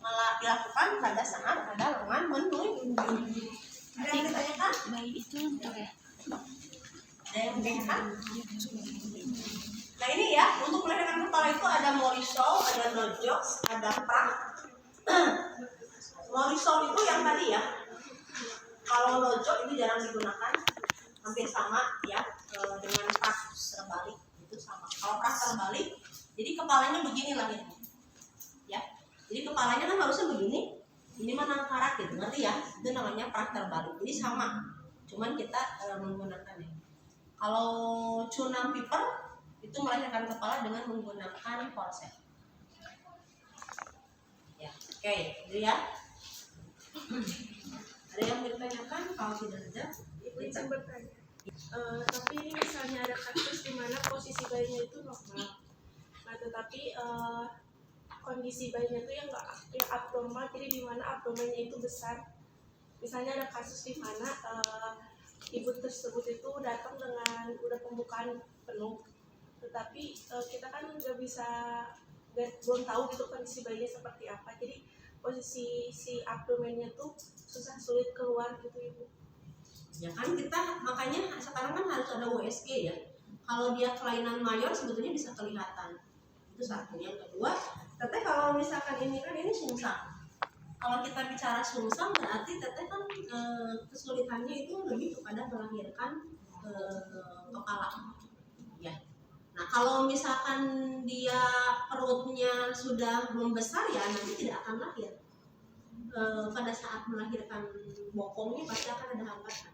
malah dilakukan pada saat ada lengan menunjuk. Ada yang ditanyakan? Bayi itu untuk ya. Ada yang ditanyakan? Nah ini ya, untuk melahirkan kepala itu ada morisol, ada nojoks, ada prak. Morisol itu yang tadi ya. Kalau nojok itu jarang digunakan, hampir sama ya dengan prak terbalik itu sama. Kalau prak terbalik, jadi kepalanya begini lahirnya, ya. Jadi kepalanya kan harusnya begini, ini mana karat gitu, ngerti ya? Itu namanya prak terbalik. Jadi sama, cuman kita menggunakannya. Kalau cunam piper itu melahirkan kepala dengan menggunakan korset. Ya, oke, jadi ya. Ada yang mau ditanyakan? Kalau tidak ada, Izin bertanya. Tapi misalnya ada kasus di mana posisi bayinya itu normal, nah tetapi kondisi bayinya itu yang abnormal, jadi di mana abdomennya itu besar. Misalnya ada kasus di mana ibu tersebut itu datang dengan udah pembukaan penuh, tetapi kita kan belum tahu gitu kondisi bayinya seperti apa, jadi posisi si abdomennya tuh sulit keluar gitu ibu. ya kan kita makanya sekarang kan harus ada USG ya. Kalau dia kelainan mayor sebetulnya bisa kelihatan. Itu satu. Yang kedua, teteh kalau misalkan ini kan ini sungsang. Kalau kita bicara sungsang berarti teteh kan kesulitannya itu lebih kepada melahirkan kepala. Ya. Nah kalau misalkan dia perutnya sudah membesar ya nanti tidak akan lahir. Pada saat melahirkan bokongnya pasti akan ada hambatan.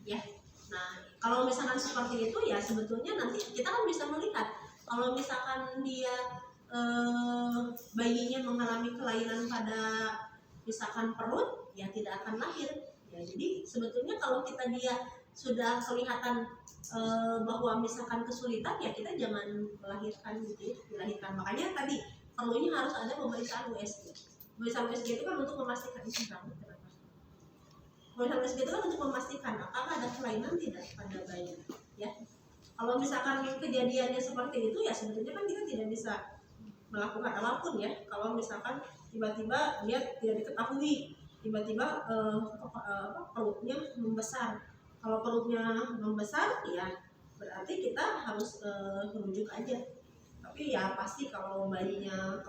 Ya. Nah kalau misalkan seperti itu ya sebetulnya nanti kita kan bisa melihat kalau misalkan dia bayinya mengalami kelainan pada misalkan perut ya tidak akan lahir ya. Jadi sebetulnya kalau dia sudah kelihatan bahwa misalkan kesulitan ya kita jangan melahirkan gitu ya, dilahirkan. Makanya tadi perlunya harus ada pemeriksaan USG. Pemeriksaan USG itu kan untuk memastikan itu banget kenapa. Pemeriksaan USG itu kan untuk memastikan apakah ada kelainan tidak pada bayi ya. Kalau misalkan kejadiannya seperti itu ya sebetulnya kan kita tidak bisa melakukan apapun ya. Kalau misalkan tiba-tiba dia tidak diketahui, tiba-tiba perutnya membesar. Kalau perutnya membesar ya berarti kita harus merujuk aja. Tapi ya pasti kalau bayinya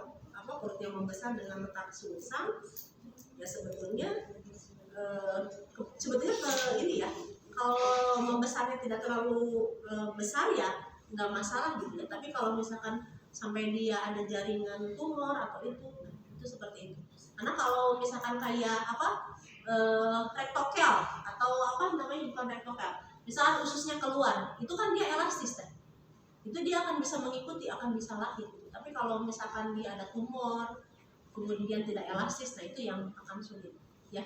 perutnya membesar dengan letak sungsang ya sebetulnya ini ya. Kalau membesarnya tidak terlalu besar ya nggak masalah gitu ya. Tapi kalau misalkan sampai dia ada jaringan tumor atau itu seperti itu. Karena kalau misalkan kayak rektokel atau bukan rektokel, misalkan ususnya keluar, itu kan dia elastis kan, itu dia akan bisa mengikuti, akan bisa lahir. Tapi kalau misalkan dia ada tumor, kemudian tidak elastis, nah itu yang akan sulit ya.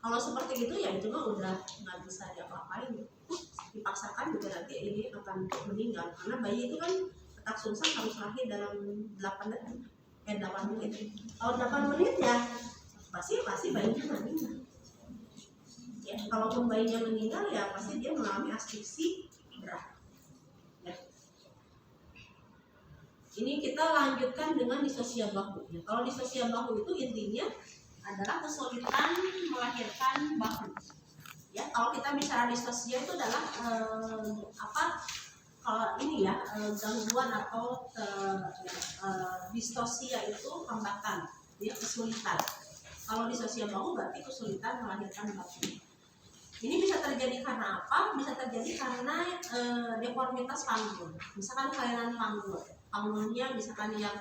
Kalau seperti itu ya itu mah udah nggak bisa diapa-apain, dipaksakan juga nanti ini akan meninggal. Karena bayi itu kan letak sungsang harus lahir dalam 8 menit. Kalau 8 menit ya pasti bayinya meninggal. Ya, kalaupun bayinya meninggal ya pasti dia mengalami asfiksi berat. Ya. ini kita lanjutkan dengan distosia bahu. Ya, kalau distosia bahu itu intinya adalah kesulitan melahirkan bahu. Ya, kalau kita bicara distosia itu adalah kalau ini ya gangguan atau distosia itu hambatan, dia kesulitan. Kalau distosia bahu berarti kesulitan melahirkan bahu. Ini bisa terjadi karena apa? Bisa terjadi karena deformitas panggul. Misalkan kelainan panggulnya misalkan yang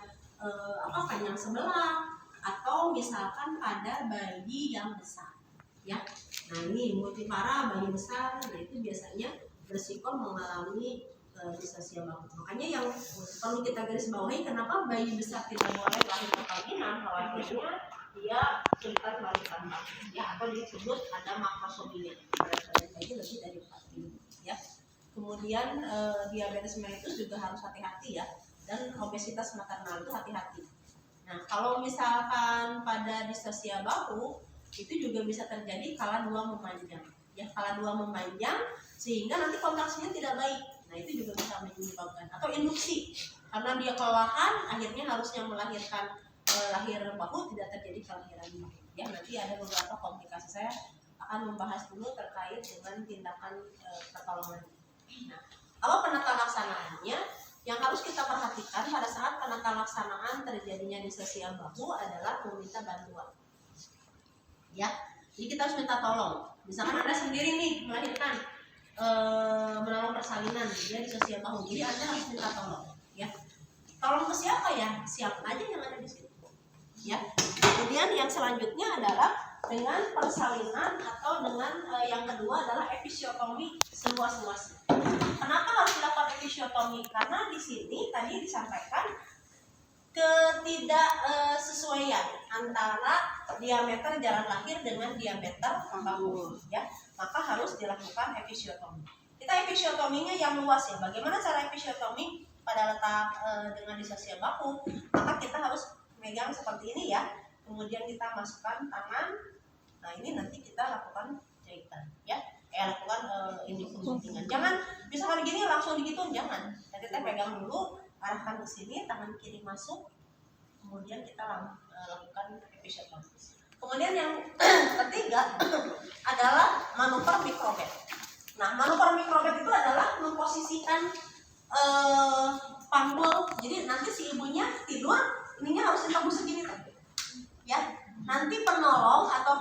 panjang sebelah, atau misalkan pada bayi yang besar. Ya, nah ini multipara bayi besar, nah itu biasanya berisiko mengalami distosia bahu. Makanya yang perlu kita garis bawahi, kenapa bayi besar tidak boleh lahir kepalginan, kalau akhirnya dia kesulitan melahirkan bahu, ya, atau disebut ada makrosomia, berat bayi lebih dari 4 kg. Ya. Kemudian diabetes mellitus juga harus hati-hati ya, dan obesitas maternal itu hati-hati. Nah, kalau misalkan pada distosia bahu itu juga bisa terjadi kala 2 memanjang. Ya, kala 2 memanjang sehingga nanti kontraksinya tidak baik. Nah, itu juga bisa menyebabkan, atau induksi karena dia kelelahan akhirnya harusnya melahirkan lahir bahu, tidak terjadi kelahiran bahu. Ya, nanti ada beberapa komplikasi. Saya akan membahas dulu terkait dengan tindakan pertolongan. Nah, kalau penata laksanaannya yang harus kita perhatikan pada saat penata laksanaan terjadinya distosia bahu adalah meminta bantuan. Ya, jadi kita harus minta tolong. Misalkan Anda sendiri nih melahirkan melalui persalinan, dia distosia bahu, jadi Anda harus minta tolong. Ya, tolong ke siapa ya? Siapa aja yang ada di situ. Ya, kemudian yang selanjutnya adalah dengan persalinan, atau dengan yang kedua adalah episiotomi seluas-luasnya. Kenapa harus dilakukan episiotomi? Karena di sini tadi disampaikan ketidaksesuaian antara diameter jalan lahir dengan diameter bahu, ya, maka harus dilakukan episiotomi. Kita episiotominya yang luas ya. Bagaimana cara episiotomi pada letak dengan distosia bahu? Maka kita harus megang seperti ini ya. Kemudian kita masukkan tangan. Nah, ini nanti kita lakukan jahitan ya. Lakukan ini guntingan. Jangan misalkan gini langsung digituin, jangan. Nanti kita pegang dulu, arahkan ke sini, tangan kiri masuk. Kemudian kita lakukan episiotomi. Kemudian yang ketiga adalah manuver mikrobed. Nah, manuver mikrobed itu adalah memposisikan panggul. Jadi nanti si ibunya tidur, ininya harus ditembus segini kan? Ya, nanti penolong atau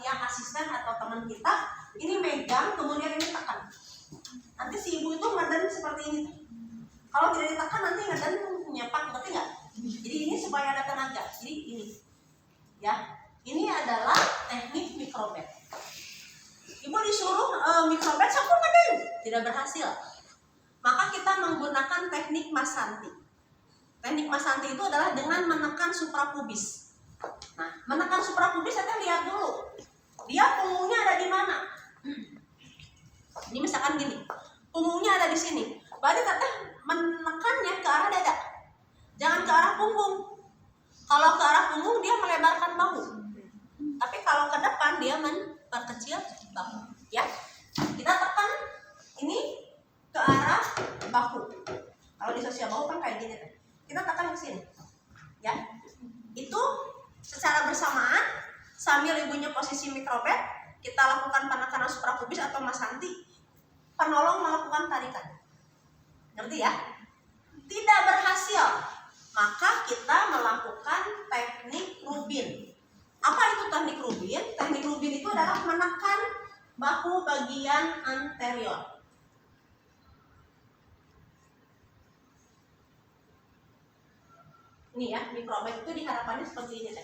yang asisten atau teman kita ini megang, kemudian ini tekan. Nanti si ibu itu ngeden seperti ini. Kalau tidak ditekan nanti ngeden nyepak, ngerti nggak? Jadi ini supaya ada tenaga. Jadi ini, ya, ini adalah teknik mikrobed. Ibu disuruh mikrobed, sapu ngeden, tidak berhasil. Maka kita menggunakan teknik Masanti. Teknik Masanti itu adalah dengan menekan suprapubis. Nah, menekan suprapubis, saya lihat dulu, dia punggungnya ada di mana. Ini misalkan gini, punggungnya ada di sini. Berarti teteh menekannya ke arah dada, jangan ke arah punggung. Kalau ke arah punggung dia melebarkan bahu, tapi kalau ke depan dia memperkecil bahu. Ya, kita tekan ini ke arah bahu. Kalau distosia bahu kan kayak gini, kita tekan ke sini. Ya, itu secara bersamaan sambil ibunya posisi mikrobed, kita lakukan penekanan suprapubis atau Masanti, penolong melakukan tarikan. Ngerti ya? Tidak berhasil, maka kita melakukan teknik Rubin. Apa itu teknik Rubin? Teknik Rubin itu adalah menekan bahu bagian anterior. Ini ya, mikrobed itu diharapannya seperti ini deh.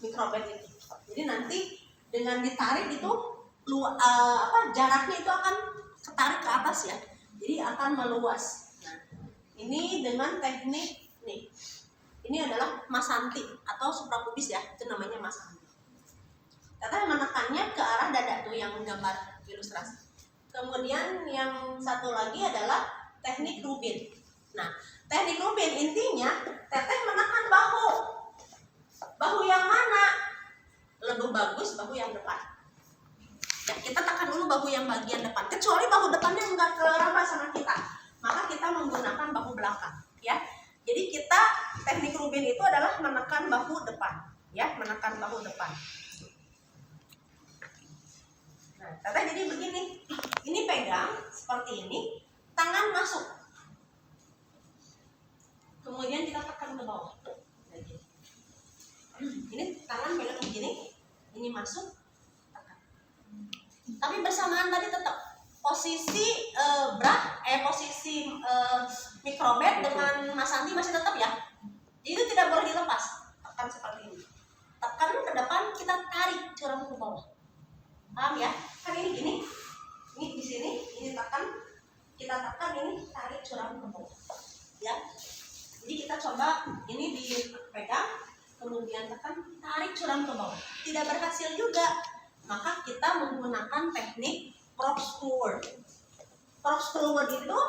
Mikrobed itu. Jadi nanti dengan ditarik itu jaraknya itu akan ketarik ke atas ya. Jadi akan meluas. Nah, ini dengan teknik nih. Ini adalah Masanti atau suprapubis ya, itu namanya Masanti. Kita menekannya ke arah dada tuh yang gambar ilustrasi. Kemudian yang satu lagi adalah teknik Rubin. Nah, teknik Rubin intinya teteh menekan bahu. Bahu yang mana? Lebih bagus bahu yang depan. Ya, kita tekan dulu bahu yang bagian depan. Kecuali bahu depannya enggak keraba sama kita, maka kita menggunakan bahu belakang. Ya, Jadi kita teknik Rubin itu adalah menekan bahu depan, ya, menekan bahu depan. Nah, Teteh jadi begini, ini pegang seperti ini, tangan masuk, kemudian kita tekan ke bawah. Ini tangan pegang begini, ini masuk, tekan. Tapi bersamaan tadi tetap posisi posisi mikrobed dengan Mas Santi masih tetap ya. Jadi itu tidak boleh dilepas. Tekan seperti ini. Tekan ke depan, kita tarik curang ke bawah. Paham ya? Kan ini gini. Ini di sini, ini tekan, kita tekan ini tarik curang ke bawah. Ya. Jadi kita coba ini dipegang, kemudian tekan, tarik curang ke bawah. Tidak berhasil juga, maka kita menggunakan teknik prop screw. Prop screw itu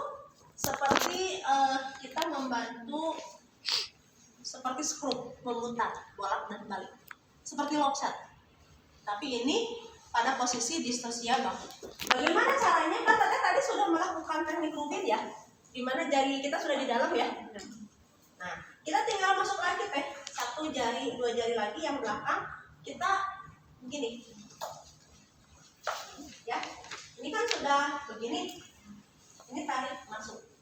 seperti kita membantu seperti skru memutar bolak dan balik seperti lockset, tapi ini pada posisi distosia bahu. Bagaimana caranya? Kan tadi sudah melakukan teknik Rubin ya, dimana jari kita sudah di dalam ya. Nah, kita tinggal masuk lagi teh, 1 jari 2 jari lagi yang belakang, kita begini ya. Ini kan sudah begini, ini tarik masuk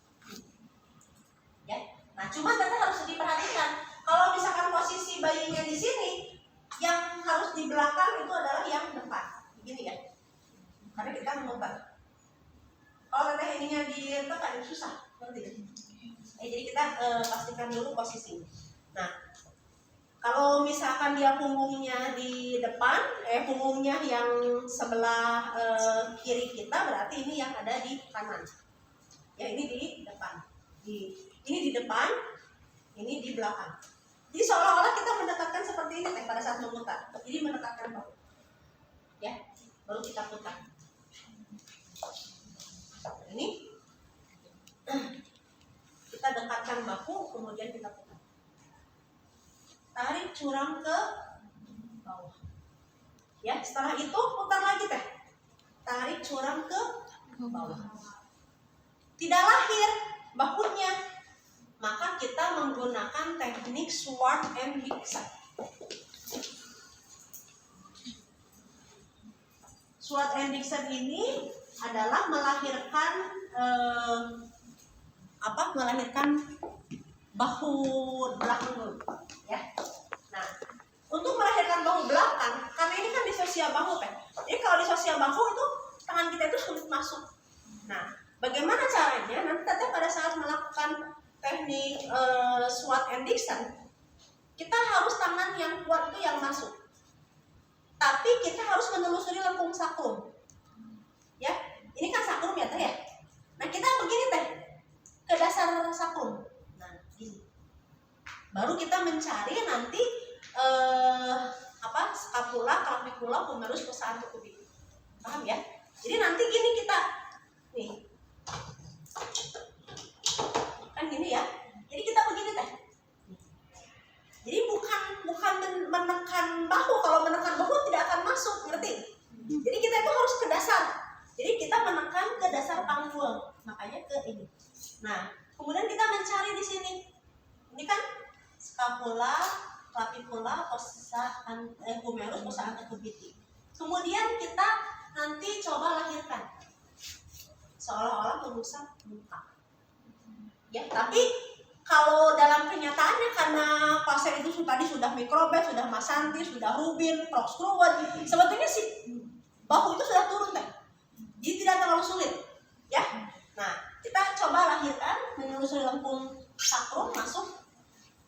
ya. Nah, cuma teteh harus diperhatikan, kalau misalkan posisi bayinya di sini, yang harus di belakang itu adalah yang depan begini ya, karena kita memutar. Kalau teteh ininya ditekan susah nanti. Jadi kita pastikan dulu posisinya. Nah, kalau misalkan dia punggungnya di depan, punggungnya yang sebelah kiri kita, berarti ini yang ada di kanan. Ya, ini di depan. Ini di depan, ini di belakang. Jadi seolah-olah kita mendekatkan seperti ini pada saat memutar. Jadi mendekatkan bahu. Ya, baru kita putar. Ini kita dekatkan bahu, kemudian kita putar. Tarik curang ke bawah. Ya, setelah itu putar lagi teh. Tarik curang ke bawah. Tidak lahir bahunya, maka kita menggunakan teknik Swart and Dixon. Swart and Dixon ini adalah melahirkan melahirkan bahu belakang dulu, ya. Nah, untuk melahirkan bahu belakang, karena ini kan distosia bahu kan. Jadi kalau distosia bahu itu tangan kita itu sulit masuk. Nah, bagaimana caranya? Nanti teteh pada saat melakukan teknik Swart and Dixon, kita harus tangan yang kuat itu yang masuk. Tapi kita harus menelusuri lengkung sakrum. Ya, ini kan sakrum ya teh ya. Nah, kita begini teh ke dasar sakrum. Nah, gini. Baru kita mencari nanti scapula, clavicula, humerus, fossa antecubitus. Paham ya? Jadi nanti gini kita nih. Kan gini ya. Jadi kita begini teh. Jadi bukan menekan bahu. Kalau menekan bahu tidak akan masuk, ngerti? Jadi kita itu harus ke dasar. Jadi kita menekan ke dasar panggul. Makanya ke ini. Nah, kemudian kita mencari di sini. Ini kan scapula, clavicula, fossa humerus, fossa antecubitus. Kemudian kita nanti coba lahirkan. Seolah-olah mengusap muka. Ya, tapi kalau dalam kenyataannya karena pasien itu tadi sudah mikrobed, sudah Mas Santi, sudah Rubin, prop screw, sebetulnya si bahu itu sudah turun teh. Jadi tidak terlalu sulit, ya. Nah, kita coba lahirkan, menelusuri lengkung sakrum masuk,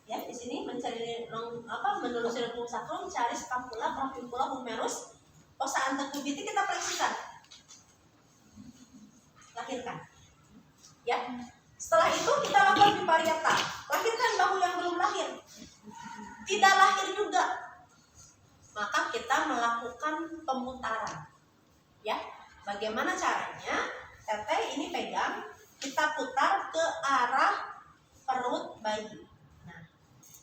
ya di sini mencari menelusuri lengkung sakrum, cari scapula, clavicula, humerus, fossa antecubitus, kita fleksikan, lahirkan, ya. Setelah itu kita lakukan vipariata, lahirkan bahu yang belum lahir, tidak lahir juga, maka kita melakukan pemutaran, ya. Bagaimana caranya? Teteh ini pegang, kita putar ke arah perut bayi. Nah,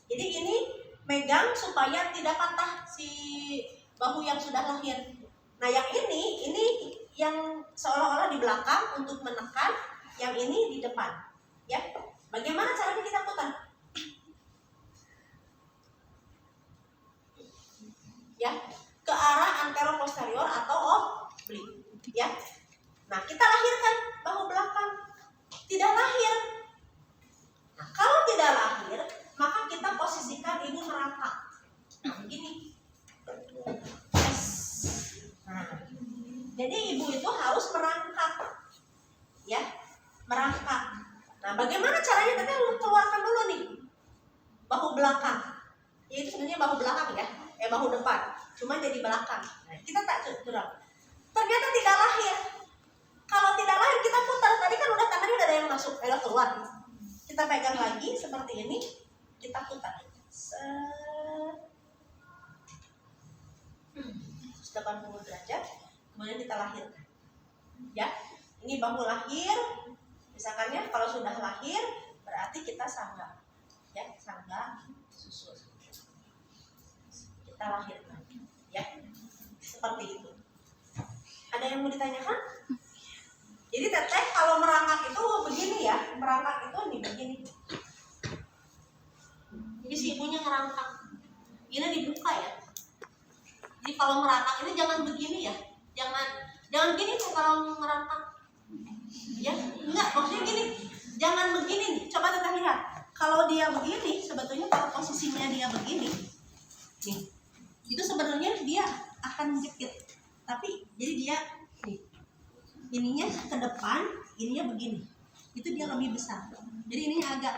jadi ini megang supaya tidak patah si bahu yang sudah lahir. Nah, yang ini yang seolah-olah di belakang untuk menekan, yang ini di depan. Ya, bagaimana caranya kita putar? ya, ke arah anteroposterior atau oblik, ya. Nah, kita lahirkan bahu belakang, tidak lahir. Nah, kalau tidak lahir, maka kita posisikan ibu merangkak. Nah, begini. Yes. Nah, jadi ibu itu harus merangkak, ya, merangkak. Nah, bagaimana caranya? Tadi keluarkan dulu nih bahu belakang. Ya, itu sebenarnya bahu belakang ya, bahu depan. Cuma jadi belakang. Nah, kita tak curang. Ternyata tidak lahir. Kalau tidak lahir kita putar. Tadi kan udah tangannya udah ada yang masuk, udah keluar. Kita pegang lagi seperti ini, kita putar. 180 derajat, kemudian kita lahirkan. Ya, ini bahu lahir. Misalkannya kalau sudah lahir, berarti kita sangga. Ya, sangga susul. Kita lahirkan. Ya, seperti itu. Ada yang mau ditanyakan? Jadi teteh kalau merangkak itu begini ya, merangkak itu nih begini. Jadi si ibunya ngerangkak, ini dibuka ya. Jadi kalau merangkak ini jangan begini ya, jangan gini tuh kalau ngerangkak. Ya, enggak, maksudnya gini, jangan begini nih. Coba teteh lihat, kalau dia begini, sebetulnya kalau posisinya dia begini, nih, itu sebenarnya dia akan jepit, tapi jadi dia nih, ininya ke depan, ininya begini, itu dia lebih besar. Jadi ininya agak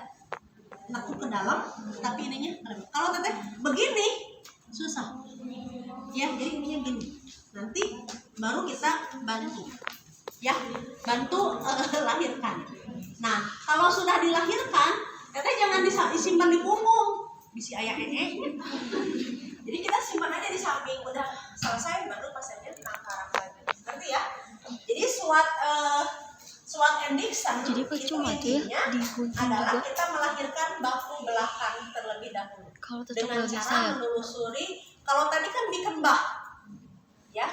nekuk ke dalam, tapi ininya lebih. Kalau teteh begini susah, ya. Jadi ininya gini. Nanti baru kita bantu, ya, bantu lahirkan. Nah, kalau sudah dilahirkan, teteh jangan disimpan di punggung, bisi ayah Jadi kita simpan aja di samping. Udah selesai baru pasiennya nangkarak lagi. Ngerti ya? Jadi SWOT and Dixon Jadi itu percuma tuh ya digunting adalah juga. kita melahirkan bahu belakang terlebih dahulu Kalau tetap dengan nggak bisa cara ya. menelusuri. Kalau tadi kan dikembah, ya,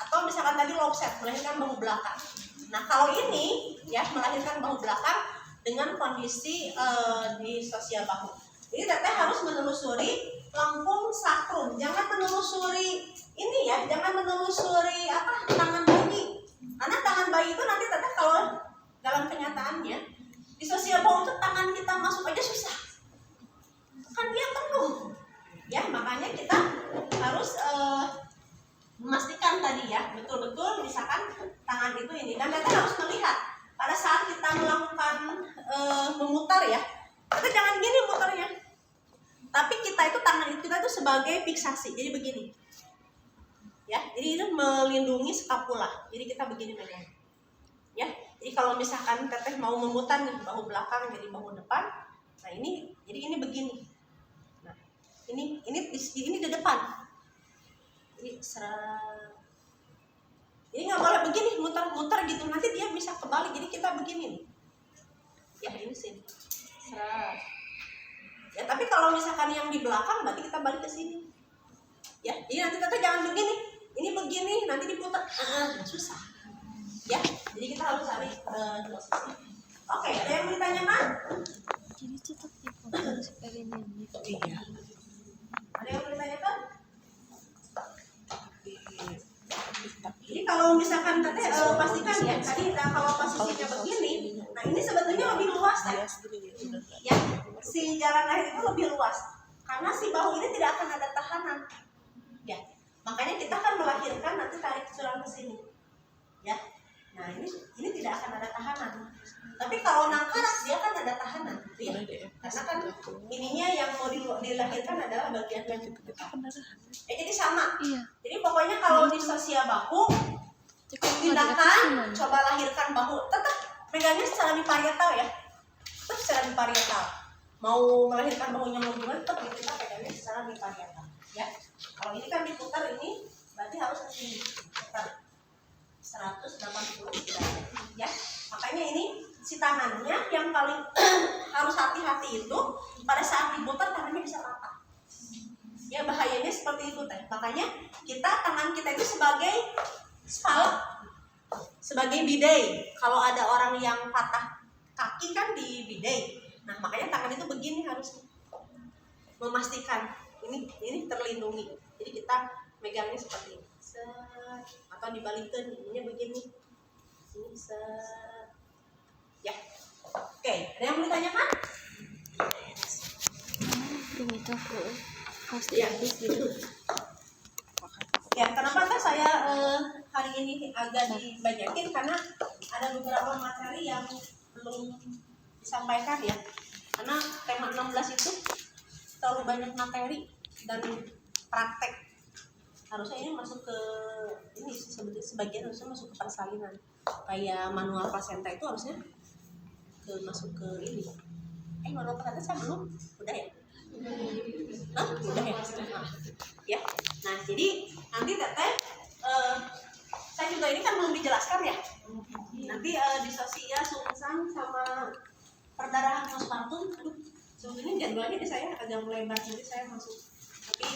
atau misalkan tadi lobset melahirkan bahu belakang. Nah, kalau ini ya melahirkan bahu belakang dengan kondisi di sosial bahu. Jadi teteh harus menelusuri lengkung sakrum, jangan menelusuri ini ya, jangan menelusuri tangan bayi. Karena tangan bayi itu nanti teteh kalau dalam kenyataannya di sosial bahu itu tangan kita masuk aja susah, kan dia penuh, ya. Makanya kita harus memastikan tadi ya, betul-betul misalkan tangan itu ini, dan teteh harus melihat pada saat kita melakukan memutar ya, kita jangan gini mutarnya. Tapi kita itu tangan kita itu sebagai fiksasi, jadi begini, ya. Jadi itu melindungi skapula. Jadi kita begini megang, ya. Jadi kalau misalkan teteh mau memutar nih bahu belakang jadi bahu depan, nah ini, jadi ini begini. Nah, ini di depan. Jadi jadi nggak boleh begini muter-muter gitu, nanti dia bisa kebalik. Jadi kita begini nih, ya, ini sini. Ya, tapi kalau misalkan yang di belakang berarti kita balik ke sini. Ya, jadi nanti teteh jangan begini. Ini begini, nanti diputar. Susah. Ya, jadi kita harus cari posisi. Oke, ada yang mau ditanyakan? Jadi tetap dipotong sepedanya gitu. Iya. Ada yang mau ditanyakan? Jadi kalau misalkan teteh pastikan ya, tadi kalau posisinya begini, nah ini sebetulnya lebih luas ya. Ya, si jalan lahir itu lebih luas karena si bahu ini tidak akan ada tahanan. Ya, makanya kita akan melahirkan nanti tarik sulang ke sini. Ya, nah ini tidak akan ada tahanan. Tapi kalau nangkarak dia kan ada tahanan, gitu ya. Karena kan ininya yang mau dilahirkan adalah bagian yang jadi sama. Iya. Jadi pokoknya kalau di sosial bahu, tindakan coba lahirkan bahu, tetap pegangnya secara biparietal ya, tetap secara biparietal. Mau melahirkan bahunya mau gimana, tetap kita pegangnya secara biparietal. Ya, kalau ini kan diputar ini, berarti harus ke sini, putar 180 derajat. Ya, makanya ini si tangannya yang paling harus hati-hati itu pada saat diputar tangannya bisa patah. Ya, bahayanya seperti itu teh. Makanya tangan kita itu sebagai spal, sebagai bidet. Kalau ada orang yang patah kaki kan di bidet. Nah, makanya tangan itu begini harus memastikan ini terlindungi. Jadi kita megangnya seperti ini. Set. Atau dibalikkan, ininya begini. Ini set. Ya. Oke, ada yang mau ditanyakan? Belum itu pasti Ya. habis gitu. Ya, kenapa kan saya hari ini agak dibanyakin karena ada beberapa materi yang belum disampaikan ya. Karena tema 16 itu terlalu banyak materi dan praktek. Harusnya ini masuk ke ini sebagian harusnya masuk ke persalinan. Kayak manual plasenta itu harusnya masuk ke ini. Manual plasenta saya belum, udah ya? Nah, udah ya. Ya. Nah, jadi nanti teteh saya juga ini kan belum dijelaskan ya. Nanti disosia, sungsang sama perdarahan postpartum. Aduh, sebetulnya jadwalnya saya agak melebar nanti saya masuk. Tapi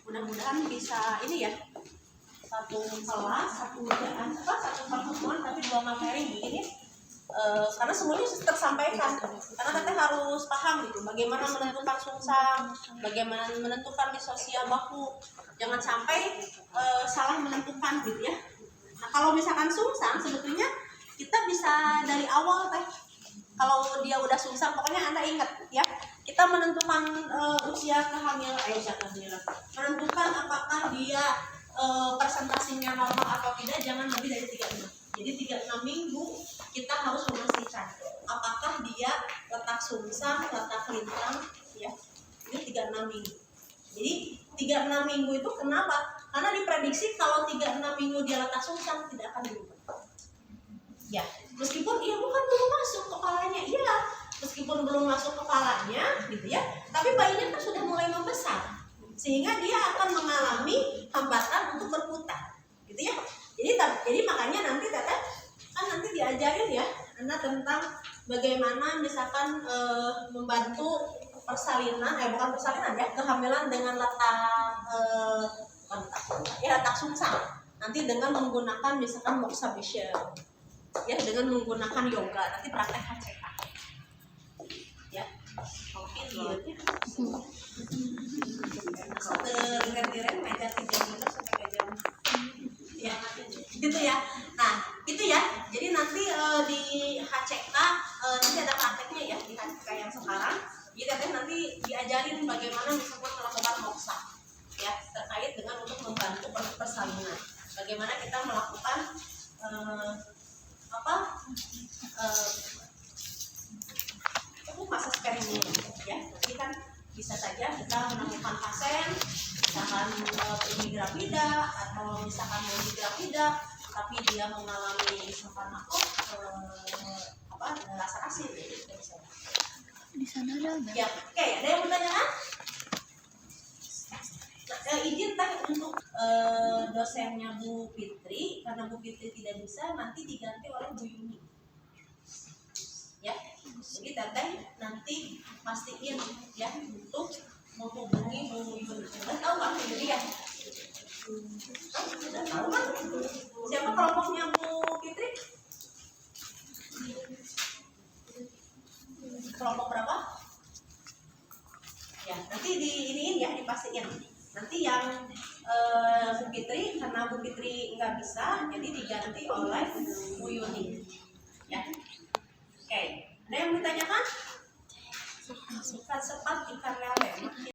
mudah-mudahan bisa ini ya. Satu kelas, satu pertemuan tapi 2 materi begini. Karena semuanya tersampaikan. Karena teteh harus paham gitu, bagaimana menentukan sungsang, bagaimana menentukan disosia baku. Jangan sampai salah menentukan gitu ya. Nah, kalau misalkan sungsang sebetulnya kita bisa dari awal teh. Kalau dia udah sungsang, pokoknya Anda ingat ya, kita menentukan usia kehamilan, menentukan apakah dia presentasinya normal atau tidak, jangan lebih dari 36. Jadi 36 minggu kita harus memastikan apakah dia letak sungsang, letak lintang, ya. Ini 36 minggu. Jadi 36 minggu itu kenapa? Karena diprediksi kalau 36 minggu dia letak sungsang tidak akan berubah. Ya, meskipun bukan belum masuk kepalanya, meskipun belum masuk kepalanya, gitu ya. Tapi bayinya kan sudah mulai membesar, sehingga dia akan mengalami hambatan untuk berputar, gitu ya. Jadi makanya nanti teteh kan nanti diajarin ya, Anda tentang bagaimana misalkan membantu persalinan, bukan persalinan ya, kehamilan dengan letak sungsang. Nanti dengan menggunakan misalkan moxabation, ya, dengan menggunakan yoga, nanti praktek HCK. Ya, oke, lihatnya. Terlihat-lihat meja 3 meter sampai ke jam. Ya, gitu ya. Nah, itu ya. Jadi nanti di HCK nanti ada prakteknya ya di HCK yang sekarang. Jadi nanti diajarin bagaimana misalkan melakukan moksa, ya, terkait dengan untuk membantu persalinan. Bagaimana kita melakukan masa sparingnya, ya. Nanti kan bisa saja kita menemukan pasien misalkan ini grafida atau misalkan mau grafida tapi dia mengalami misalkan rasa asin Di sana ada nggak? ya. Oke, ada yang bertanyaan? Izin teh untuk dosennya Bu Fitri, karena Bu Fitri tidak bisa, nanti diganti oleh Bu Yuni. Ya, jadi teteh nanti pastiin ya untuk menghubungi Bu Yuni. Sudah tahu kan jadi ya? Sudah tahu kan? Siapa kelompoknya Bu Fitri? Kelompok berapa? Ya, nanti diiniin ya, dipastiin. Nanti yang Bu Fitri, karena Bu Fitri nggak bisa, jadi diganti oleh Bu Yuni. Ya, oke. Ada yang ditanyakan? Ikan sepat, ikan lele.